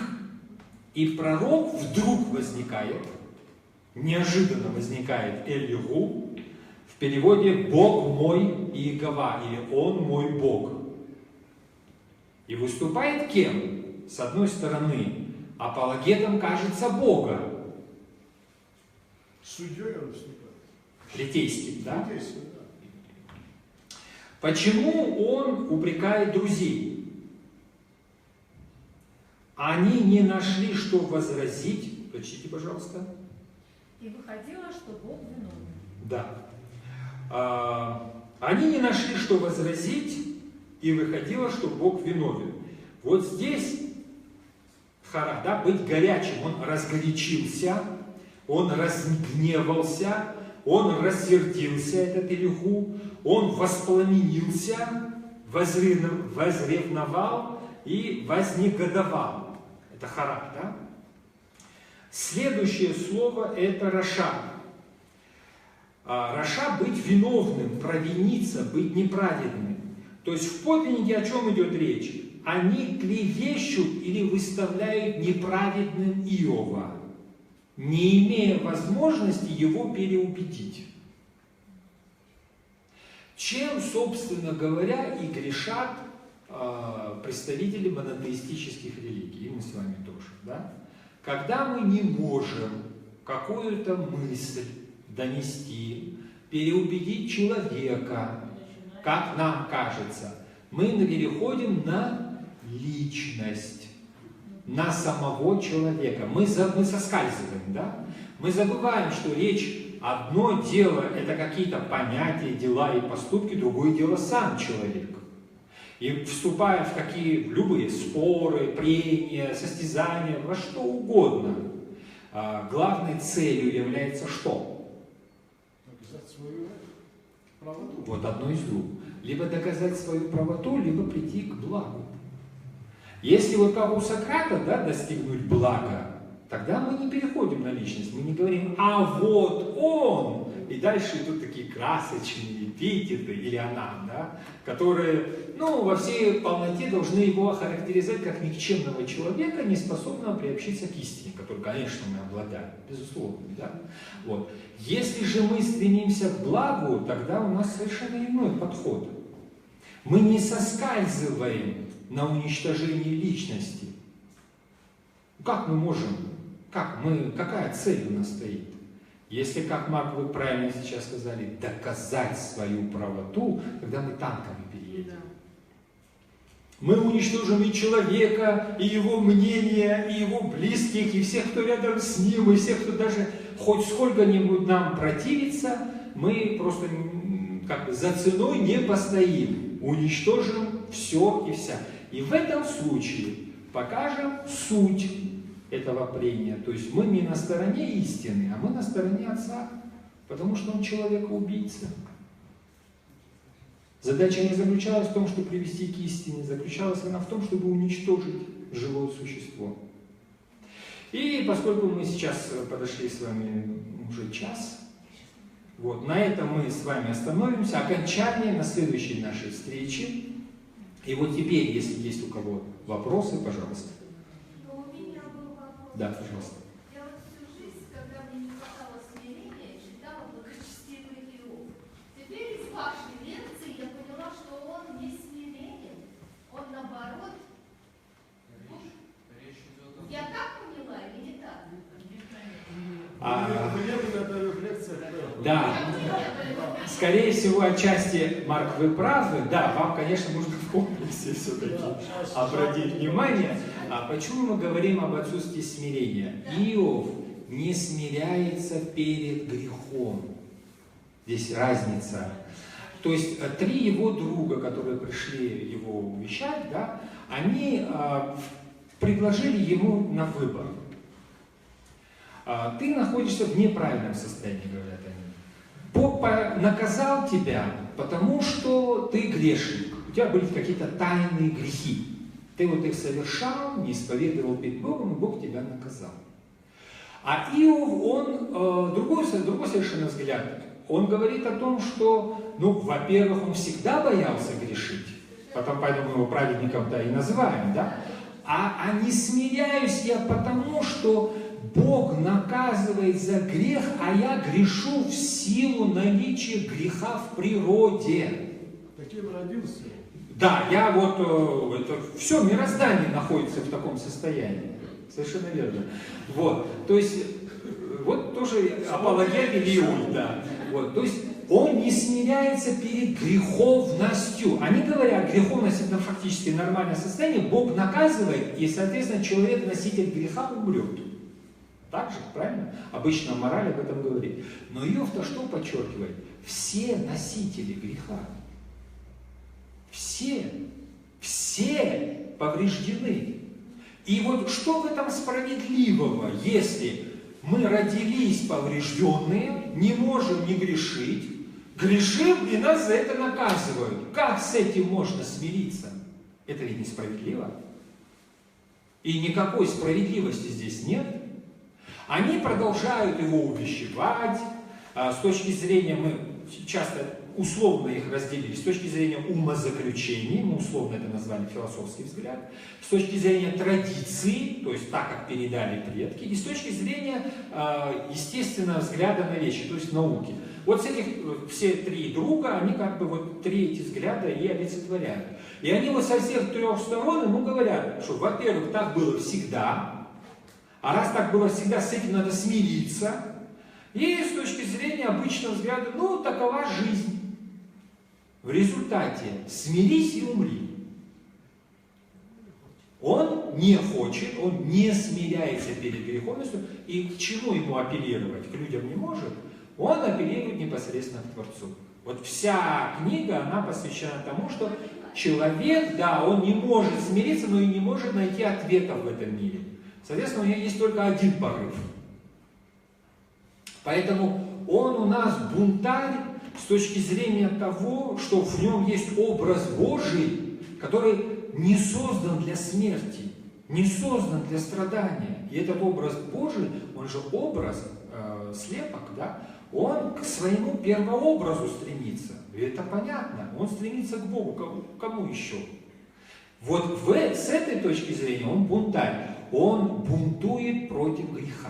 И пророк вдруг возникает, неожиданно возникает Эль-Ягу, в переводе «Бог мой Иегова» или «Он мой Бог». И выступает кем? С одной стороны, апологетом, кажется, Бога. Судьей он выступает. Литейским, да? Литейским, да. Почему он упрекает друзей? Они не нашли, что возразить. Прочтите, пожалуйста. И выходило, что Бог виновен. Да. Они не нашли, что возразить, и выходило, что Бог виновен. Вот здесь хара, да, быть горячим. Он разгорячился, он разгневался, он рассердился, этот Элиху, он воспламенился, возревновал и вознегодовал. Это хара, да? Следующее слово это раша. Раша быть виновным, провиниться, быть неправедным. То есть в подлиннике о чем идет речь? Они клевещут или выставляют неправедным Иова, не имея возможности его переубедить. Чем, собственно говоря, и грешат представители монотеистических религий, и мы с вами тоже, да? Когда мы не можем какую-то мысль донести, переубедить человека, как нам кажется, мы переходим на личность, на самого человека. Мы соскальзываем, да? Мы забываем, что речь, одно дело это какие-то понятия, дела и поступки, другое дело сам человек. И вступая в любые споры, прения, состязания, во что угодно, главной целью является что? Доказать свою правоту. Вот одно из двух. Либо доказать свою правоту, либо прийти к благу. Если вот как у Сократа, да, достигнуть блага, тогда мы не переходим на личность, мы не говорим «а вот он!» И дальше идут такие красочные эпитеты, или она, да, которые, во всей полноте должны его охарактеризовать как никчемного человека, не способного приобщиться к истине, которой, конечно, мы обладаем, безусловно, да. Вот. Если же мы стремимся к благу, тогда у нас совершенно иной подход. Мы не соскальзываем на уничтожение личности. Как мы можем? Какая цель у нас стоит? Если, как Марк, вы правильно сейчас сказали, доказать свою правоту, тогда мы танками переедем. Мы уничтожим и человека, и его мнение, и его близких, и всех, кто рядом с ним, и всех, кто даже хоть сколько-нибудь нам противится, мы просто за ценой не постоим. Уничтожим все и вся. И в этом случае покажем суть этого прения. То есть мы не на стороне истины, а мы на стороне Отца, потому что Он человека-убийца. Задача не заключалась в том, чтобы привести к истине, заключалась она в том, чтобы уничтожить живое существо. И поскольку мы сейчас подошли с вами уже час, вот, на этом мы с вами остановимся. Окончание на следующей нашей встрече. И вот теперь, если есть у кого вопросы, пожалуйста. Но у меня был вопрос. Да, пожалуйста. Я вот всю жизнь, когда мне не хватало смирения, читала благочестивый Иов. Теперь из вашей лекции я поняла, что он не смиренен. Он наоборот. Я так поняла или не так? Да, скорее всего, отчасти, Марк, вы правы. Да, вам, конечно, нужно в комплексе все-таки обратить внимание. А почему мы говорим об отсутствии смирения? Иов не смиряется перед грехом. Здесь разница. То есть 3 его друга, которые пришли его увещать, да, они предложили ему на выбор. Ты находишься в неправильном состоянии, говорят они. Бог наказал тебя, потому что ты грешник. У тебя были какие-то тайные грехи. Ты вот их совершал, не исповедовал перед Богом, и Бог тебя наказал. А Иов, он другой совершенно взгляд. Он говорит о том, что, ну, во-первых, он всегда боялся грешить, поэтому его праведником-то и называем, да? А не смиряюсь я потому, что Бог наказывает за грех, а я грешу в силу наличия греха в природе. Таким родился. Да, я вот, это все мироздание находится в таком состоянии. Совершенно верно. Вот, то есть, вот тоже апологет или Иуд, да. Вот, то есть, он не смиряется перед греховностью. Они говорят, греховность это фактически нормальное состояние, Бог наказывает, и, соответственно, человек, носитель греха, умрет. Так же, правильно? Обычно мораль об этом говорит. Но Иов-то что подчеркивает? Все носители греха. Все повреждены. И вот что в этом справедливого, если мы родились поврежденные, не можем не грешить, грешим и нас за это наказывают. Как с этим можно смириться? Это ведь несправедливо. И никакой справедливости здесь нет. Они продолжают его увещевать. С точки зрения, мы часто условно их разделили, с точки зрения умозаключений, мы условно это назвали философский взгляд, с точки зрения традиции, то есть так, как передали предки, и с точки зрения естественного взгляда на вещи, то есть науки. Вот с этих все три друга, они как бы вот три эти взгляда и олицетворяют. И они вот со всех трех сторон ему говорят, что, во-первых, так было всегда, а раз так было всегда, с этим надо смириться. И с точки зрения обычного взгляда, ну, такова жизнь. В результате смирись и умри. Он не хочет, он не смиряется перед греховностью. И к чему ему апеллировать? К людям не может. Он апеллирует непосредственно к Творцу. Вот вся книга, она посвящена тому, что человек, да, он не может смириться, но и не может найти ответов в этом мире. Соответственно, у него есть только один порыв. Поэтому он у нас бунтарь с точки зрения того, что в нем есть образ Божий, который не создан для смерти, не создан для страдания. И этот образ Божий, он же образ слепок, да, он к своему первообразу стремится. И это понятно, он стремится к Богу, кому еще? Вот с этой точки зрения он бунтарь, он бунтует против греха.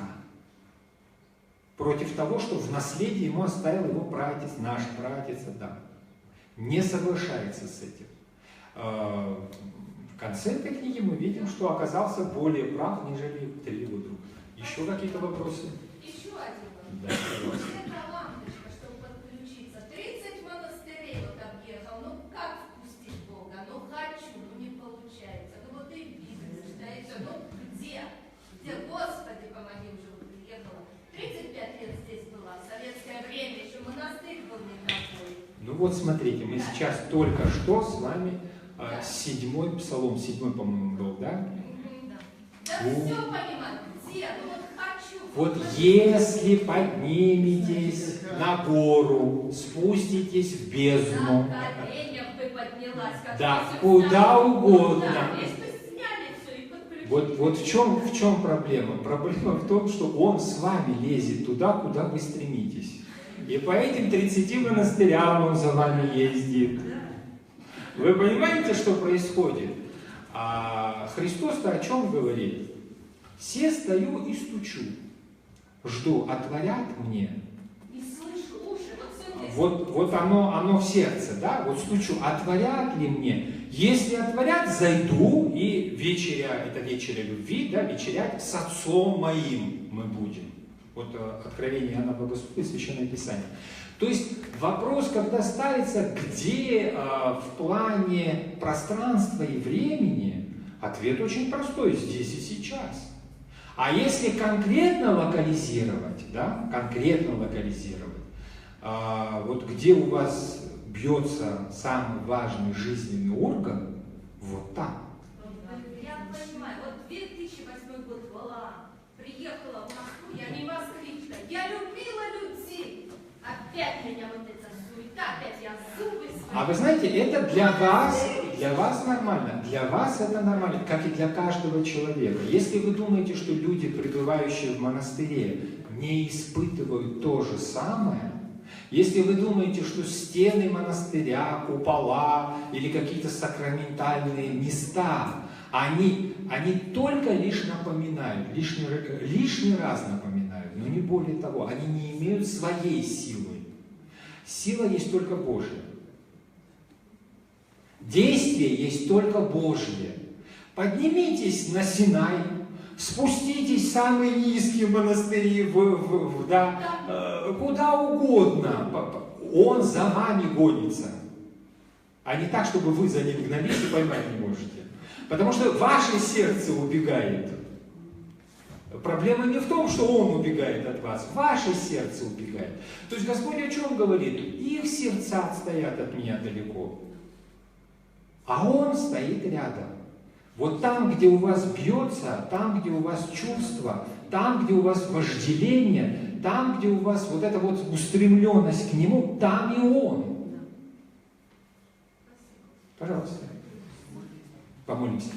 Против того, что в наследие ему оставил его пратец, наш пратец Адам. Не соглашается с этим. В конце этой книги мы видим, что оказался более прав, нежели три его друга. Еще какие-то вопросы? Еще один вопрос. Да, пожалуйста. Это лампочка, чтобы подключиться. 30 монастырей вот объехал. Ну как впустить Бога? Ну хочу, ну не получается. Ну вот и Библия читается. Ну где? Где? Господи, помоги, уже приехала. 35 лет здесь была, в советское время, еще монастырь был не такой. Ну вот смотрите, мы сейчас только что с вами 7-й псалом, 7-й, по-моему, был, да? Да все понимаю, где? Ну вот хочу. Вот если подниметесь на гору, спуститесь в бездну, На коленях бы поднялась. Как да, если куда бы угодно. Да, лишь бы сняли все и подключили. Вот в чем проблема? Проблема в том, что он с вами лезет туда, куда вы стремитесь. И по этим 30 монастырям он за вами ездит. Вы понимаете, что происходит? А Христос-то о чем говорит? «Се стою и стучу, жду, отворят мне». И слышу уши, вот все Вот оно в сердце, да? Вот стучу, отворят ли мне? Если отворят, зайду, и вечеря, это вечеря любви, да, вечерять с Отцом моим мы будем. Вот Откровение Иоанна Богослова, Священное Писание. То есть вопрос, когда ставится, где в плане пространства и времени, ответ очень простой, здесь и сейчас. А если конкретно локализировать, да, вот где у вас бьется самый важный жизненный орган, вот там. Я понимаю, вот 2008 год была, приехала в Москву, я не москвичка, я любила людей. Опять меня вот эта суета, опять я зубы свои. А вы знаете, это для вас для вас нормально, для вас это нормально, как и для каждого человека. Если вы думаете, что люди, пребывающие в монастыре, не испытывают то же самое, если вы думаете, что стены монастыря, купола или какие-то сакраментальные места, они только лишь напоминают, лишний раз напоминают, но не более того, они не имеют своей силы. Сила есть только Божья. Действие есть только Божье. Поднимитесь на Синай, спуститесь в самые низкие монастыри, куда угодно. Он за вами гонится. А не так, чтобы вы за ним гнались и поймать не можете. Потому что ваше сердце убегает. Проблема не в том, что он убегает от вас, ваше сердце убегает. То есть Господь о чем говорит? Их сердца стоят от меня далеко, а он стоит рядом. Вот там, где у вас бьется, там, где у вас чувство, там, где у вас вожделение, там, где у вас вот эта вот устремленность к нему, там и он. Пожалуйста, помолимся.